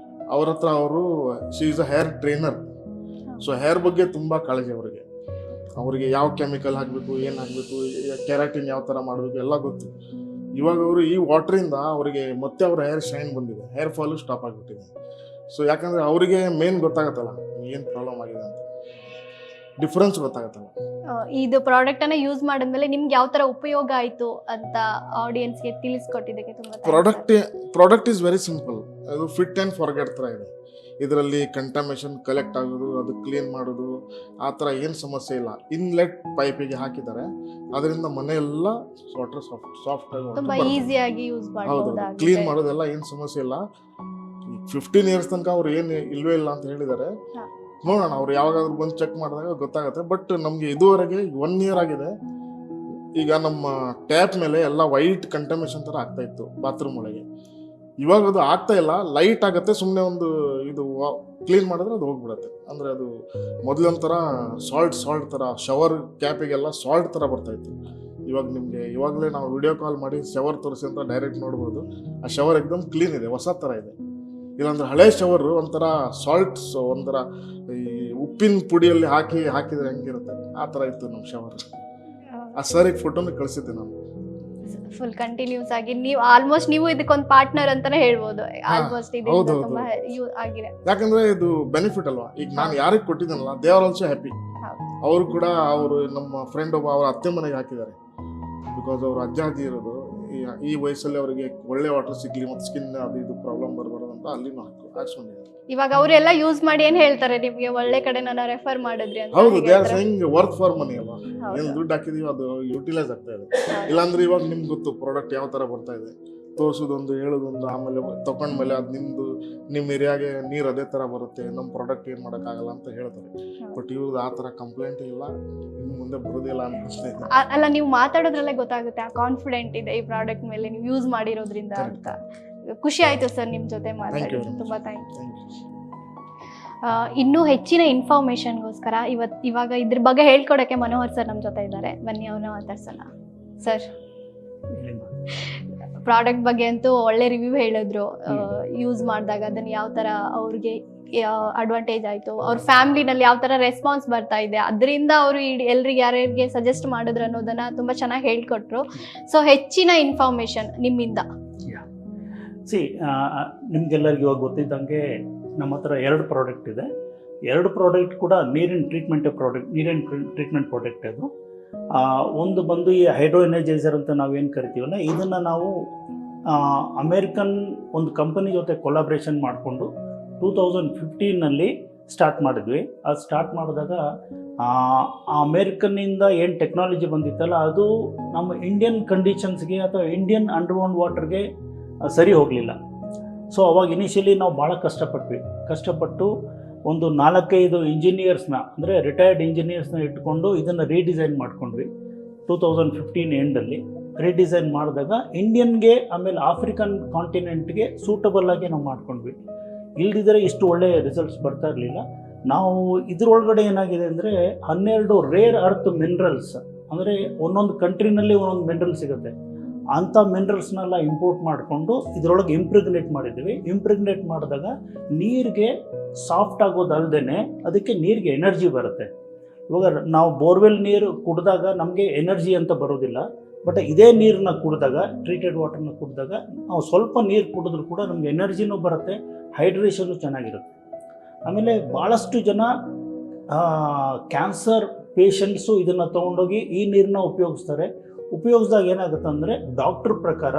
ಅವ್ರ ಹತ್ರ she is a hair trainer. So hair ಬಗ್ಗೆ ತುಂಬ ಕಾಳಜಿ ಅವರಿಗೆ ಯಾವ ಕೆಮಿಕಲ್ ಹಾಕಬೇಕು, ಏನು ಹಾಕಬೇಕು, ಕೆರಾಟಿನ್ ಯಾವ ಥರ ಮಾಡಬೇಕು ಎಲ್ಲ ಗೊತ್ತು. ಇವಾಗ ಅವರು ಈ ವಾಟ್ರಿಂದ ಅವರಿಗೆ ಮತ್ತೆ ಅವ್ರ ಹೇರ್ ಶೈನ್ ಬಂದಿದೆ, ಹೇರ್ ಫಾಲು ಸ್ಟಾಪ್ ಆಗಿಬಿಟ್ಟಿದೆ. ಸೊ ಯಾಕಂದರೆ ಅವರಿಗೆ ಮೇನ್ ಗೊತ್ತಾಗತ್ತಲ್ಲ ಏನು ಪ್ರಾಬ್ಲಮ್ ಆಗಿದೆ ಅಂತ, ಡಿಫ್ರೆನ್ಸ್ ಗೊತ್ತಾಗತ್ತಲ್ಲ. ಇದು ಪ್ರಾಡಕ್ಟನ್ನು ಯೂಸ್ ಮಾಡಿದ್ಮೇಲೆ ನಿಮ್ಗೆ ಯಾವ ಥರ ಉಪಯೋಗ ಆಯಿತು ಅಂತ ಆಡಿಯನ್ಸ್ಗೆ ತಿಳಿಸ್ಕೊಟ್ಟಿದ್ದಕ್ಕೆ ತುಂಬ ಪ್ರಾಡಕ್ಟ್ ಈಸ್ ವೆರಿ ಸಿಂಪಲ್. ಅದು ಫಿಟ್ ಆ್ಯಂಡ್ ಫಾರ್ಗೆಟ್ ಥರ ಇದೆ. ಇದರಲ್ಲಿ ಕಂಟಾಮಿನೇಷನ್ ಕಲೆಕ್ಟ್ ಆಗೋದು, ಅದು ಕ್ಲೀನ್ ಮಾಡೋದು, ಆ ಥರ ಏನು ಸಮಸ್ಯೆ ಇಲ್ಲ. ಇನ್ಲೆಟ್ ಪೈಪಿಗೆ ಹಾಕಿದ್ದಾರೆ, ಅದರಿಂದ ಮನೆಯೆಲ್ಲ ವಾಟರ್ ಸಾಫ್ಟ್ ತುಂಬಾ ಈಸಿಯಾಗಿ ಯೂಸ್ ಹೌದು, ಕ್ಲೀನ್ ಮಾಡೋದೆಲ್ಲ ಏನು ಸಮಸ್ಯೆ ಇಲ್ಲ. 15 ಇಯರ್ಸ್ ತನಕ ಅವ್ರು ಏನು ಇಲ್ವೇ ಇಲ್ಲ ಅಂತ ಹೇಳಿದ್ದಾರೆ. ನೋಡೋಣ, ಅವ್ರು ಯಾವಾಗಾದ್ರೂ ಬಂದು ಚೆಕ್ ಮಾಡಿದಾಗ ಗೊತ್ತಾಗುತ್ತೆ. ಬಟ್ ನಮಗೆ ಇದುವರೆಗೆ 1 ಇಯರ್ ಆಗಿದೆ. ಈಗ ನಮ್ಮ ಟ್ಯಾಪ್ ಮೇಲೆ ಎಲ್ಲ ವೈಟ್ ಕಂಟಾಮಿನೇಷನ್ ಥರ ಆಗ್ತಾ ಇತ್ತು ಬಾತ್ರೂಮ್ ಒಳಗೆ. ಇವಾಗ ಅದು ಆಗ್ತಾ ಇಲ್ಲ, ಲೈಟ್ ಆಗುತ್ತೆ. ಸುಮ್ಮನೆ ಒಂದು ಇದು ಕ್ಲೀನ್ ಮಾಡಿದ್ರೆ ಅದು ಹೋಗ್ಬಿಡುತ್ತೆ. ಅಂದರೆ ಅದು ಮೊದಲೊಂಥರ ಸಾಲ್ಟ್ ಥರ ಶವರ್ ಕ್ಯಾಪಿಗೆಲ್ಲ ಸಾಲ್ಟ್ ಥರ ಬರ್ತಾಯಿತ್ತು. ಇವಾಗ ನಿಮಗೆ ಇವಾಗಲೇ ನಾವು ವಿಡಿಯೋ ಕಾಲ್ ಮಾಡಿ ಶವರ್ ತೋರಿಸಿ ಅಂತ ಡೈರೆಕ್ಟ್ ನೋಡ್ಬೋದು. ಆ ಶವರ್ ಎಕ್ದಮ್ ಕ್ಲೀನ್ ಇದೆ, ಹೊಸ ಥರ ಇದೆ. ಇಲ್ಲಾಂದ್ರೆ ಹಳೆ ಶವರು ಒಂಥರ ಸಾಲ್ಟ್ಸ್, ಒಂಥರ ಈ ಉಪ್ಪಿನ ಪುಡಿಯಲ್ಲಿ ಹಾಕಿದ್ರೆ ಹೆಂಗಿರುತ್ತೆ ಆ ಥರ ಇತ್ತು ನಮ್ಮ ಶವರ್. ಆ ಸರಿಗೆ ಫೋಟೋನ ಕಳಿಸಿದ್ದೆ ನಾನು. ಫುಲ್ ಕಂಟಿನ್ಯೂಸ್ ಆಗಿ ನೀವು ಆಲ್ಮೋಸ್ಟ್ ನೀವು ಇದಕ್ಕೊಂದು ಪಾರ್ಟ್ನರ್ ಅಂತಾನೆ ಹೇಳ್ಬೋದು. ಆಲ್ಮೋಸ್ಟ್ ಇದರಿಂದ ತುಂಬಾ ಯೂಸ್ ಆಗಿದೆ. ಯಾಕಂದ್ರೆ ಇದು ಬೆನಿಫಿಟ್ ಅಲ್ವಾ. ಈಗ ನಾನು ಯಾರಿಗೆ ಕೊಟ್ಟಿದ್ದೀನಲ್ಲ, ದೇ ಆರ್ ಆಲ್ಸೋ ಹ್ಯಾಪಿ. ಅವರು ಕೂಡ ಅವರು ನಮ್ಮ ಫ್ರೆಂಡ್ ಒಬ್ಬ ಅವ್ರ ಅತ್ತೆ ಮನೆಗೆ ಹಾಕಿದ್ದಾರೆ. ಬಿಕಾಸ್ ಅವ್ರ ಅಜ್ಜಾಜಿ ಇರೋದು ಈ ವಯಸ್ಸಲ್ಲಿ ಅವರಿಗೆ ಒಳ್ಳೆ ವಾಟರ್ ಸಿಗ್ಲಿ ಮತ್ತು ಸ್ಕಿನ್ ಅದು ಇದು ಪ್ರಾಬ್ಲಮ್ ಬರಬಾರ್ದು ಅಂತ ಅಲ್ಲಿನೂ ಹಾಕ್ಸ್ಕೊಂಡಿದ್ದಾರೆ. ಇವಾಗ ಅವರೆಲ್ಲ ಯೂಸ್ ಮಾಡಿ ಏನ್ ಹೇಳ್ತಾರೆ ನಿಮ್ಗೆ, ಒಳ್ಳೆ ಕಡೆ ನಾನು ರೆಫರ್ ಮಾಡಿದ್ರಿ ಅಂತ? ಹೌದು, they are saying work for money ಅಲ್ವಾ. ಏನು ದುಡ್ಡು ಹಾಕಿದೀವಿ ಅದು ಯುಟಿಲೈಸ್ ಆಗ್ತಾ ಇದೆ. ಇಲ್ಲಾಂದ್ರೆ ಇವಾಗ ನಿಮ್ಗೆ ಗೊತ್ತು ಪ್ರಾಡಕ್ಟ್ ಯಾವ ಥರ ಬರ್ತಾ ಇದೆ, ತೋರಿಸೋದೊಂದು ಹೇಳೋದೊಂದು, ಆಮೇಲೆ ತಗೊಂಡ್ಮೇಲೆ ಅದು ನಿಮ್ಮ ಏರಿಯಾಗೆ ನೀರು ಅದೇ ಥರ ಬರುತ್ತೆ, ನಮ್ಮ ಪ್ರಾಡಕ್ಟ್ ಏನು ಮಾಡೋಕ್ಕಾಗಲ್ಲ ಅಂತ ಹೇಳ್ತಾರೆ. ಬಟ್ ಇವ್ರದ್ದು ಆ ಥರ ಕಂಪ್ಲೇಂಟ್ ಇಲ್ಲ, ಇನ್ನು ಮುಂದೆ ಬರೋದಿಲ್ಲ ಅನ್ಸುತ್ತೆ. ಅಲ್ಲ, ನೀವು ಮಾತಾಡೋದ್ರಲ್ಲೇ ಗೊತ್ತಾಗುತ್ತೆ ಆ ಕಾನ್ಫಿಡೆಂಟ್ ಇದೆ ಈ ಪ್ರಾಡಕ್ಟ್ ಮೇಲೆ ನೀವು ಯೂಸ್ ಮಾಡಿರೋದ್ರಿಂದ ಅಂತ. ಖುಷಿ ಆಯ್ತು ಸರ್ ನಿಮ್ಮ ಜೊತೆ ಮಾತಾಡಿ, ತುಂಬಾ ಥ್ಯಾಂಕ್ಸ್. ಇನ್ನೂ ಹೆಚ್ಚಿನ ಇನ್ಫಾರ್ಮೇಶನ್ಗೋಸ್ಕರ ಇವಾಗ ಇದ್ರ ಬಗ್ಗೆ ಹೇಳ್ಕೊಡಕ್ಕೆ ಮನೋಹರ್ ಸರ್ ನಮ್ಮ ಜೊತೆ ಇದ್ದಾರೆ. ಬನ್ನಿ ಅವ್ರನ್ನ ಮಾತಾಡ್ಸೋಣ. ಸರ್, ಪ್ರಾಡಕ್ಟ್ ಬಗ್ಗೆ ಅಂತೂ ಒಳ್ಳೆ ರಿವ್ಯೂ ಹೇಳಿದ್ರು. ಯೂಸ್ ಮಾಡಿದಾಗ ಅದನ್ನು ಯಾವ ಥರ ಅವ್ರಿಗೆ ಅಡ್ವಾಂಟೇಜ್ ಆಯಿತು, ಅವ್ರ ಫ್ಯಾಮಿಲಿನಲ್ಲಿ ಯಾವ ಥರ ರೆಸ್ಪಾನ್ಸ್ ಬರ್ತಾ ಇದೆ, ಅದರಿಂದ ಅವರು ಎಲ್ರಿಗೆ ಯಾರ್ಯಾರಿಗೆ ಸಜೆಸ್ಟ್ ಮಾಡಿದ್ರು ಅನ್ನೋದನ್ನ ತುಂಬ ಚೆನ್ನಾಗಿ ಹೇಳ್ಕೊಟ್ರು. ಸೊ ಹೆಚ್ಚಿನ ಇನ್ಫಾರ್ಮೇಶನ್ ನಿಮ್ಮಿಂದ. ನಿಮ್ಗೆಲ್ಲರಿಗೂ ಇವಾಗ ಗೊತ್ತಿದ್ದಂಗೆ ನಮ್ಮ ಹತ್ರ 2 ಪ್ರಾಡಕ್ಟ್ ಇದೆ. 2 ಪ್ರಾಡಕ್ಟ್ ಕೂಡ ನೀರಿನ ಟ್ರೀಟ್ಮೆಂಟ್ ಪ್ರಾಡಕ್ಟ್ ಅದು. ಒಂದು ಬಂದು ಈ ಹೈಡ್ರೋ ಎನರ್ಜೈಸರ್ ಅಂತ ನಾವೇನು ಕರಿತೀವಲ್ಲ, ಇದನ್ನು ನಾವು ಅಮೇರಿಕನ್ ಒಂದು ಕಂಪನಿ ಜೊತೆ ಕೊಲಾಬ್ರೇಷನ್ ಮಾಡಿಕೊಂಡು 2015ನಲ್ಲಿ ಸ್ಟಾರ್ಟ್ ಮಾಡಿದ್ವಿ. ಅದು ಸ್ಟಾರ್ಟ್ ಮಾಡಿದಾಗ ಆ ಅಮೇರಿಕನ್ನಿಂದ ಏನು ಟೆಕ್ನಾಲಜಿ ಬಂದಿತ್ತಲ್ಲ, ಅದು ನಮ್ಮ ಇಂಡಿಯನ್ ಕಂಡೀಷನ್ಸ್ಗೆ ಅಥವಾ ಇಂಡಿಯನ್ ಅಂಡರ್ಗ್ರೌಂಡ್ ವಾಟರ್ಗೆ ಸರಿ ಹೋಗಲಿಲ್ಲ. ಸೊ ಅವಾಗ ಇನಿಷಿಯಲಿ ನಾವು ಭಾಳ ಕಷ್ಟಪಟ್ಟು ಒಂದು 4-5 ಇಂಜಿನಿಯರ್ಸ್ನ, ಅಂದರೆ ರಿಟೈರ್ಡ್ ಇಂಜಿನಿಯರ್ಸ್ನ ಇಟ್ಕೊಂಡು ಇದನ್ನು ರೀಡಿಸೈನ್ ಮಾಡ್ಕೊಂಡ್ವಿ 2015 ಎಂಡಲ್ಲಿ. ರೀಡಿಸೈನ್ ಮಾಡಿದಾಗ ಇಂಡಿಯನ್ಗೆ ಆಮೇಲೆ ಆಫ್ರಿಕನ್ ಕಾಂಟಿನೆಂಟ್ಗೆ ಸೂಟಬಲ್ ಆಗಿ ನಾವು ಮಾಡ್ಕೊಂಡ್ವಿ. ಇಲ್ದಿದ್ರೆ ಇಷ್ಟು ಒಳ್ಳೆ ರಿಸಲ್ಟ್ಸ್ ಬರ್ತಾ ಇರಲಿಲ್ಲ. ನಾವು ಇದ್ರೊಳಗಡೆ ಏನಾಗಿದೆ ಅಂದರೆ 12 ರೇರ್ ಅರ್ತ್ ಮಿನರಲ್ಸ್, ಅಂದರೆ ಒಂದೊಂದು ಕಂಟ್ರಿನಲ್ಲಿ ಒಂದೊಂದು ಮಿನರಲ್ ಸಿಗುತ್ತೆ, ಅಂಥ ಮಿನರಲ್ಸ್ನೆಲ್ಲ ಇಂಪೋರ್ಟ್ ಮಾಡಿಕೊಂಡು ಇದರೊಳಗೆ ಇಂಪ್ರಿಗ್ನೇಟ್ ಮಾಡಿದ್ದೀವಿ. ಇಂಪ್ರಿಗ್ನೇಟ್ ಮಾಡಿದಾಗ ನೀರಿಗೆ ಸಾಫ್ಟ್ ಆಗೋದಲ್ದೇ ಅದಕ್ಕೆ ನೀರಿಗೆ ಎನರ್ಜಿ ಬರುತ್ತೆ. ಇವಾಗ ನಾವು ಬೋರ್ವೆಲ್ ನೀರು ಕುಡಿದಾಗ ನಮಗೆ ಎನರ್ಜಿ ಅಂತ ಬರೋದಿಲ್ಲ, ಬಟ್ ಇದೇ ನೀರನ್ನ ಕುಡಿದಾಗ, ಟ್ರೀಟೆಡ್ ವಾಟರ್ನ ಕುಡಿದಾಗ ನಾವು ಸ್ವಲ್ಪ ನೀರು ಕುಡಿದ್ರೂ ಕೂಡ ನಮಗೆ ಎನರ್ಜಿನೂ ಬರುತ್ತೆ, ಹೈಡ್ರೇಷನ್ನು ಚೆನ್ನಾಗಿರುತ್ತೆ. ಆಮೇಲೆ ಭಾಳಷ್ಟು ಜನ ಕ್ಯಾನ್ಸರ್ ಪೇಷಂಟ್ಸು ಇದನ್ನು ತೊಗೊಂಡೋಗಿ ಈ ನೀರನ್ನ ಉಪಯೋಗಿಸ್ತಾರೆ. ಉಪಯೋಗಿಸಿದಾಗ ಏನಾಗುತ್ತೆ ಅಂದರೆ ಡಾಕ್ಟ್ರ್ ಪ್ರಕಾರ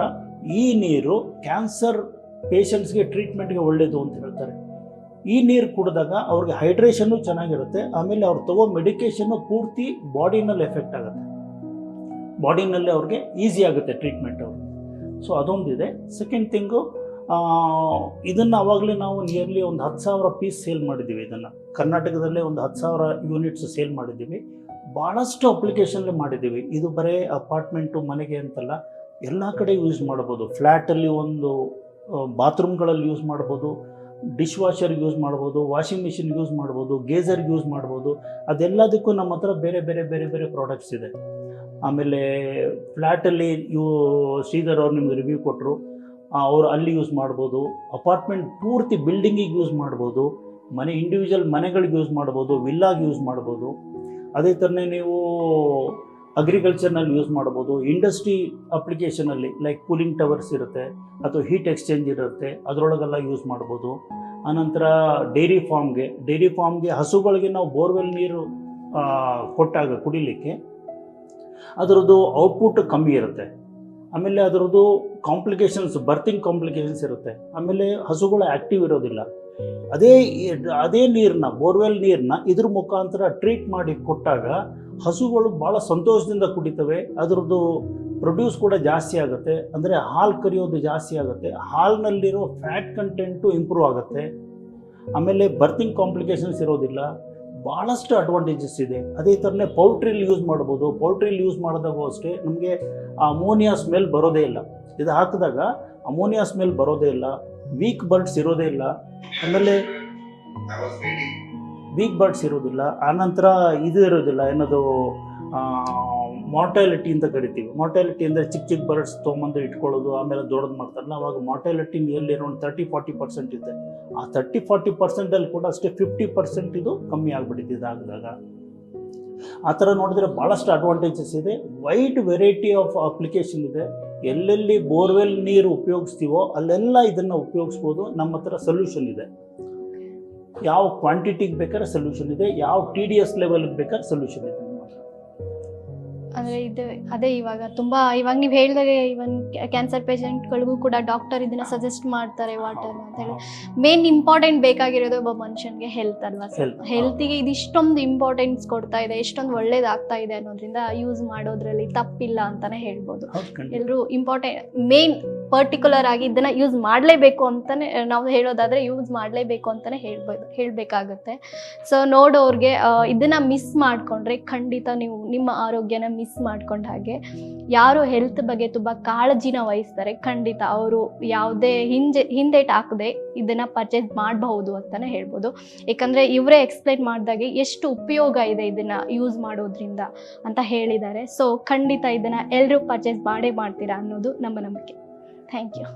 ಈ ನೀರು ಕ್ಯಾನ್ಸರ್ ಪೇಷಂಟ್ಸ್ಗೆ ಟ್ರೀಟ್ಮೆಂಟ್ಗೆ ಒಳ್ಳೆಯದು ಅಂತ ಹೇಳ್ತಾರೆ. ಈ ನೀರು ಕುಡಿದಾಗ ಅವ್ರಿಗೆ ಹೈಡ್ರೇಷನ್ನು ಚೆನ್ನಾಗಿರುತ್ತೆ, ಆಮೇಲೆ ಅವ್ರು ತಗೋ ಮೆಡಿಕೇಷನ್ನು ಪೂರ್ತಿ ಬಾಡಿನಲ್ಲಿ ಎಫೆಕ್ಟ್ ಆಗುತ್ತೆ, ಬಾಡಿನಲ್ಲಿ ಅವ್ರಿಗೆ ಈಸಿ ಆಗುತ್ತೆ ಟ್ರೀಟ್ಮೆಂಟ್ ಅವ್ರಿಗೆ. ಸೊ ಅದೊಂದಿದೆ. ಸೆಕೆಂಡ್ ಥಿಂಗು, ಇದನ್ನು ಆವಾಗಲೇ ನಾವು ನಿಯರ್ಲಿ ಒಂದು 10,000 ಪೀಸ್ ಸೇಲ್ ಮಾಡಿದ್ದೀವಿ. ಇದನ್ನು ಕರ್ನಾಟಕದಲ್ಲೇ ಒಂದು 10,000 ಯೂನಿಟ್ಸ್ ಸೇಲ್ ಮಾಡಿದ್ದೀವಿ. ಭಾಳಷ್ಟು ಅಪ್ಲಿಕೇಶನ್ಲಿ ಮಾಡಿದ್ದೀವಿ. ಇದು ಬರೀ ಅಪಾರ್ಟ್ಮೆಂಟು ಮನೆಗೆ ಅಂತಲ್ಲ, ಎಲ್ಲ ಕಡೆ ಯೂಸ್ ಮಾಡ್ಬೋದು. ಫ್ಲ್ಯಾಟಲ್ಲಿ ಒಂದು ಬಾತ್ರೂಮ್ಗಳಲ್ಲಿ ಯೂಸ್ ಮಾಡ್ಬೋದು, ಡಿಶ್ ವಾಷರ್ ಯೂಸ್ ಮಾಡ್ಬೋದು, ವಾಷಿಂಗ್ ಮಿಷಿನ್ ಯೂಸ್ ಮಾಡ್ಬೋದು, ಗೇಜರ್ ಯೂಸ್ ಮಾಡ್ಬೋದು. ಅದೆಲ್ಲದಕ್ಕೂ ನಮ್ಮ ಹತ್ರ ಬೇರೆ ಬೇರೆ ಬೇರೆ ಬೇರೆ ಪ್ರಾಡಕ್ಟ್ಸ್ ಇದೆ. ಆಮೇಲೆ ಫ್ಲ್ಯಾಟಲ್ಲಿ ಶ್ರೀಧರ್ ಅವ್ರು ನಿಮ್ಗೆ ರಿವ್ಯೂ ಕೊಟ್ಟರು, ಅವರು ಅಲ್ಲಿ ಯೂಸ್ ಮಾಡ್ಬೋದು. ಅಪಾರ್ಟ್ಮೆಂಟ್ ಪೂರ್ತಿ ಬಿಲ್ಡಿಂಗಿಗೆ ಯೂಸ್ ಮಾಡ್ಬೋದು, ಮನೆ ಇಂಡಿವಿಜುವಲ್ ಮನೆಗಳಿಗೆ ಯೂಸ್ ಮಾಡ್ಬೋದು, ವಿಲ್ಲಾಗಿ ಯೂಸ್ ಮಾಡ್ಬೋದು. ಅದೇ ಥರನೇ ನೀವು ಅಗ್ರಿಕಲ್ಚರ್ನಲ್ಲಿ ಯೂಸ್ ಮಾಡ್ಬೋದು, ಇಂಡಸ್ಟ್ರಿ ಅಪ್ಲಿಕೇಶನಲ್ಲಿ ಲೈಕ್ ಕೂಲಿಂಗ್ ಟವರ್ಸ್ ಇರುತ್ತೆ ಅಥವಾ ಹೀಟ್ ಎಕ್ಸ್ಚೇಂಜ್ ಇರುತ್ತೆ, ಅದರೊಳಗೆಲ್ಲ ಯೂಸ್ ಮಾಡ್ಬೋದು. ಆನಂತರ ಡೈರಿ ಫಾರ್ಮ್ಗೆ ಹಸುಗಳಿಗೆ ನಾವು ಬೋರ್ವೆಲ್ ನೀರು ಕೊಟ್ಟಾಗ ಕುಡಿಲಿಕ್ಕೆ ಅದರದ್ದು ಔಟ್ಪುಟ್ ಕಮ್ಮಿ ಇರುತ್ತೆ. ಆಮೇಲೆ ಅದರದ್ದು ಬರ್ತಿಂಗ್ ಕಾಂಪ್ಲಿಕೇಶನ್ಸ್ ಇರುತ್ತೆ. ಆಮೇಲೆ ಹಸುಗಳು ಆ್ಯಕ್ಟಿವ್ ಇರೋದಿಲ್ಲ. ಅದೇ ನೀರನ್ನ, ಬೋರ್ವೆಲ್ ನೀರನ್ನ ಇದ್ರ ಮುಖಾಂತರ ಟ್ರೀಟ್ ಮಾಡಿ ಕೊಟ್ಟಾಗ ಹಸುಗಳು ಭಾಳ ಸಂತೋಷದಿಂದ ಕುಡಿತವೆ. ಅದರದ್ದು ಪ್ರೊಡ್ಯೂಸ್ ಕೂಡ ಜಾಸ್ತಿ ಆಗುತ್ತೆ, ಅಂದರೆ ಹಾಲು ಕರಿಯೋದು ಜಾಸ್ತಿ ಆಗುತ್ತೆ, ಹಾಲಿನಲ್ಲಿರೋ ಫ್ಯಾಟ್ ಕಂಟೆಂಟು ಇಂಪ್ರೂವ್ ಆಗುತ್ತೆ. ಆಮೇಲೆ ಬರ್ತಿಂಗ್ ಕಾಂಪ್ಲಿಕೇಶನ್ಸ್ ಇರೋದಿಲ್ಲ. ಭಾಳಷ್ಟು ಅಡ್ವಾಂಟೇಜಸ್ ಇದೆ. ಅದೇ ಥರನೇ ಪೌಲ್ಟ್ರಿಲಿ ಯೂಸ್ ಮಾಡ್ಬೋದು. ಪೌಲ್ಟ್ರಿಲಿ ಯೂಸ್ ಮಾಡಿದಾಗೂ ಅಷ್ಟೇ ನಮಗೆ ಅಮೋನಿಯಾ ಸ್ಮೆಲ್ ಬರೋದೇ ಇಲ್ಲ. ಇದು ಹಾಕಿದಾಗ ಅಮೋನಿಯಾ ಸ್ಮೆಲ್ ಬರೋದೇ ಇಲ್ಲ, ವೀಕ್ ಬರ್ಡ್ಸ್ ಇರೋದೇ ಇಲ್ಲ. ಆಮೇಲೆ ಆನಂತರ ಇದು ಇರೋದಿಲ್ಲ, ಏನದು ಮಾರ್ಟಾಲಿಟಿ ಅಂತ ಕರಿತೀವಿ. ಮಾರ್ಟಾಲಿಟಿ ಅಂದರೆ ಚಿಕ್ಕ ಬರ್ಡ್ಸ್ ತೊಗೊಂಬಂದು ಇಟ್ಕೊಳ್ಳೋದು, ಆಮೇಲೆ ದೊಡ್ಡದು ಮಾಡ್ತಾರಲ್ಲ, ಅವಾಗ ಮಾರ್ಟಾಲಿಟಿ ನಿಯರ್ಲಿ ಅರೌಂಡ್ 30-40% ಇದೆ. ಆ 30-40%ಅಲ್ಲಿ ಕೂಡ ಅಷ್ಟೇ 50% ಇದು ಕಮ್ಮಿ ಆಗಿಬಿಟ್ಟಿದೆ ಇದಾಗಿದಾಗ. ಆ ಥರ ನೋಡಿದ್ರೆ ಭಾಳಷ್ಟು ಅಡ್ವಾಂಟೇಜಸ್ ಇದೆ. ವೈಡ್ ವೆರೈಟಿ ಆಫ್ ಅಪ್ಲಿಕೇಶನ್ ಇದೆ. ಎಲ್ಲೆಲ್ಲಿ ಬೋರ್ವೆಲ್ ನೀರು ಉಪಯೋಗಿಸ್ತೀವೋ ಅಲ್ಲೆಲ್ಲ ಇದನ್ನು ಉಪಯೋಗಿಸ್ಬೋದು. ನಮ್ಮ ಹತ್ರ ಸೊಲ್ಯೂಷನ್ ಇದೆ. ಯಾವ ಕ್ವಾಂಟಿಟಿಗೆ ಬೇಕಾದ್ರೆ ಸೊಲ್ಯೂಷನ್ ಇದೆ, ಯಾವ TDS ಲೆವೆಲ್ಗೆ ಬೇಕಾದ್ರೆ ಸೊಲ್ಯೂಷನ್ ಇದೆ. ಅಂದರೆ ಇದು ಅದೇ ಇವಾಗ ನೀವು ಹೇಳಿದಾಗೆ ಇವನ್ ಕ್ಯಾನ್ಸರ್ ಪೇಷಂಟ್ಗಳಿಗೂ ಕೂಡ ಡಾಕ್ಟರ್ ಇದನ್ನ ಸಜೆಸ್ಟ್ ಮಾಡ್ತಾರೆ ವಾಟರ್ನ ಅಂತ ಹೇಳಿ. ಮೇನ್ ಇಂಪಾರ್ಟೆಂಟ್ ಬೇಕಾಗಿರೋದು ಒಬ್ಬ ಮನುಷ್ಯನಿಗೆ ಹೆಲ್ತ್ ಅಲ್ವಾ ಸರ್? ಹೆಲ್ತಿಗೆ ಇದು ಇಷ್ಟೊಂದು ಇಂಪಾರ್ಟೆನ್ಸ್ ಕೊಡ್ತಾ ಇದೆ, ಎಷ್ಟೊಂದು ಒಳ್ಳೇದಾಗ್ತಾ ಇದೆ ಅನ್ನೋದ್ರಿಂದ ಯೂಸ್ ಮಾಡೋದ್ರಲ್ಲಿ ತಪ್ಪಿಲ್ಲ ಅಂತಾನೆ ಹೇಳ್ಬೋದು. ಎಲ್ಲರೂ ಮೇನ್ ಪರ್ಟಿಕ್ಯುಲರ್ ಆಗಿ ಇದನ್ನ ಯೂಸ್ ಮಾಡಲೇಬೇಕು ಅಂತಾನೆ ನಾವು ಹೇಳೋದಾದ್ರೆ ಯೂಸ್ ಮಾಡಲೇಬೇಕು ಅಂತಾನೆ ಹೇಳಬೇಕಾಗುತ್ತೆ. ಸೊ ನೋಡೋರ್ಗೆ ಇದನ್ನ ಮಿಸ್ ಮಾಡ್ಕೊಂಡ್ರೆ ಖಂಡಿತ ನೀವು ನಿಮ್ಮ ಆರೋಗ್ಯನ ಮಿಸ್ ಮಾಡ್ಕೊಂಡ ಹಾಗೆ. ಯಾರು ಹೆಲ್ತ್ ಬಗ್ಗೆ ತುಂಬ ಕಾಳಜಿನ ವಹಿಸ್ತಾರೆ ಖಂಡಿತ ಅವರು ಯಾವುದೇ ಹಿಂದೇಟ್ ಹಾಕದೆ ಇದನ್ನ ಪರ್ಚೇಸ್ ಮಾಡಬಹುದು ಅಂತಾನೆ ಹೇಳ್ಬೋದು. ಯಾಕಂದ್ರೆ ಇವರೇ ಎಕ್ಸ್ಪ್ಲೈನ್ ಮಾಡಿದಾಗೆ ಎಷ್ಟು ಉಪಯೋಗ ಇದೆ ಇದನ್ನ ಯೂಸ್ ಮಾಡೋದ್ರಿಂದ ಅಂತ ಹೇಳಿದ್ದಾರೆ. ಸೊ ಖಂಡಿತ ಇದನ್ನ ಎಲ್ಲರೂ ಪರ್ಚೇಸ್ ಮಾಡೇ ಮಾಡ್ತೀರಾ ಅನ್ನೋದು ನಮ್ಮ ನಂಬಿಕೆ. Thank you.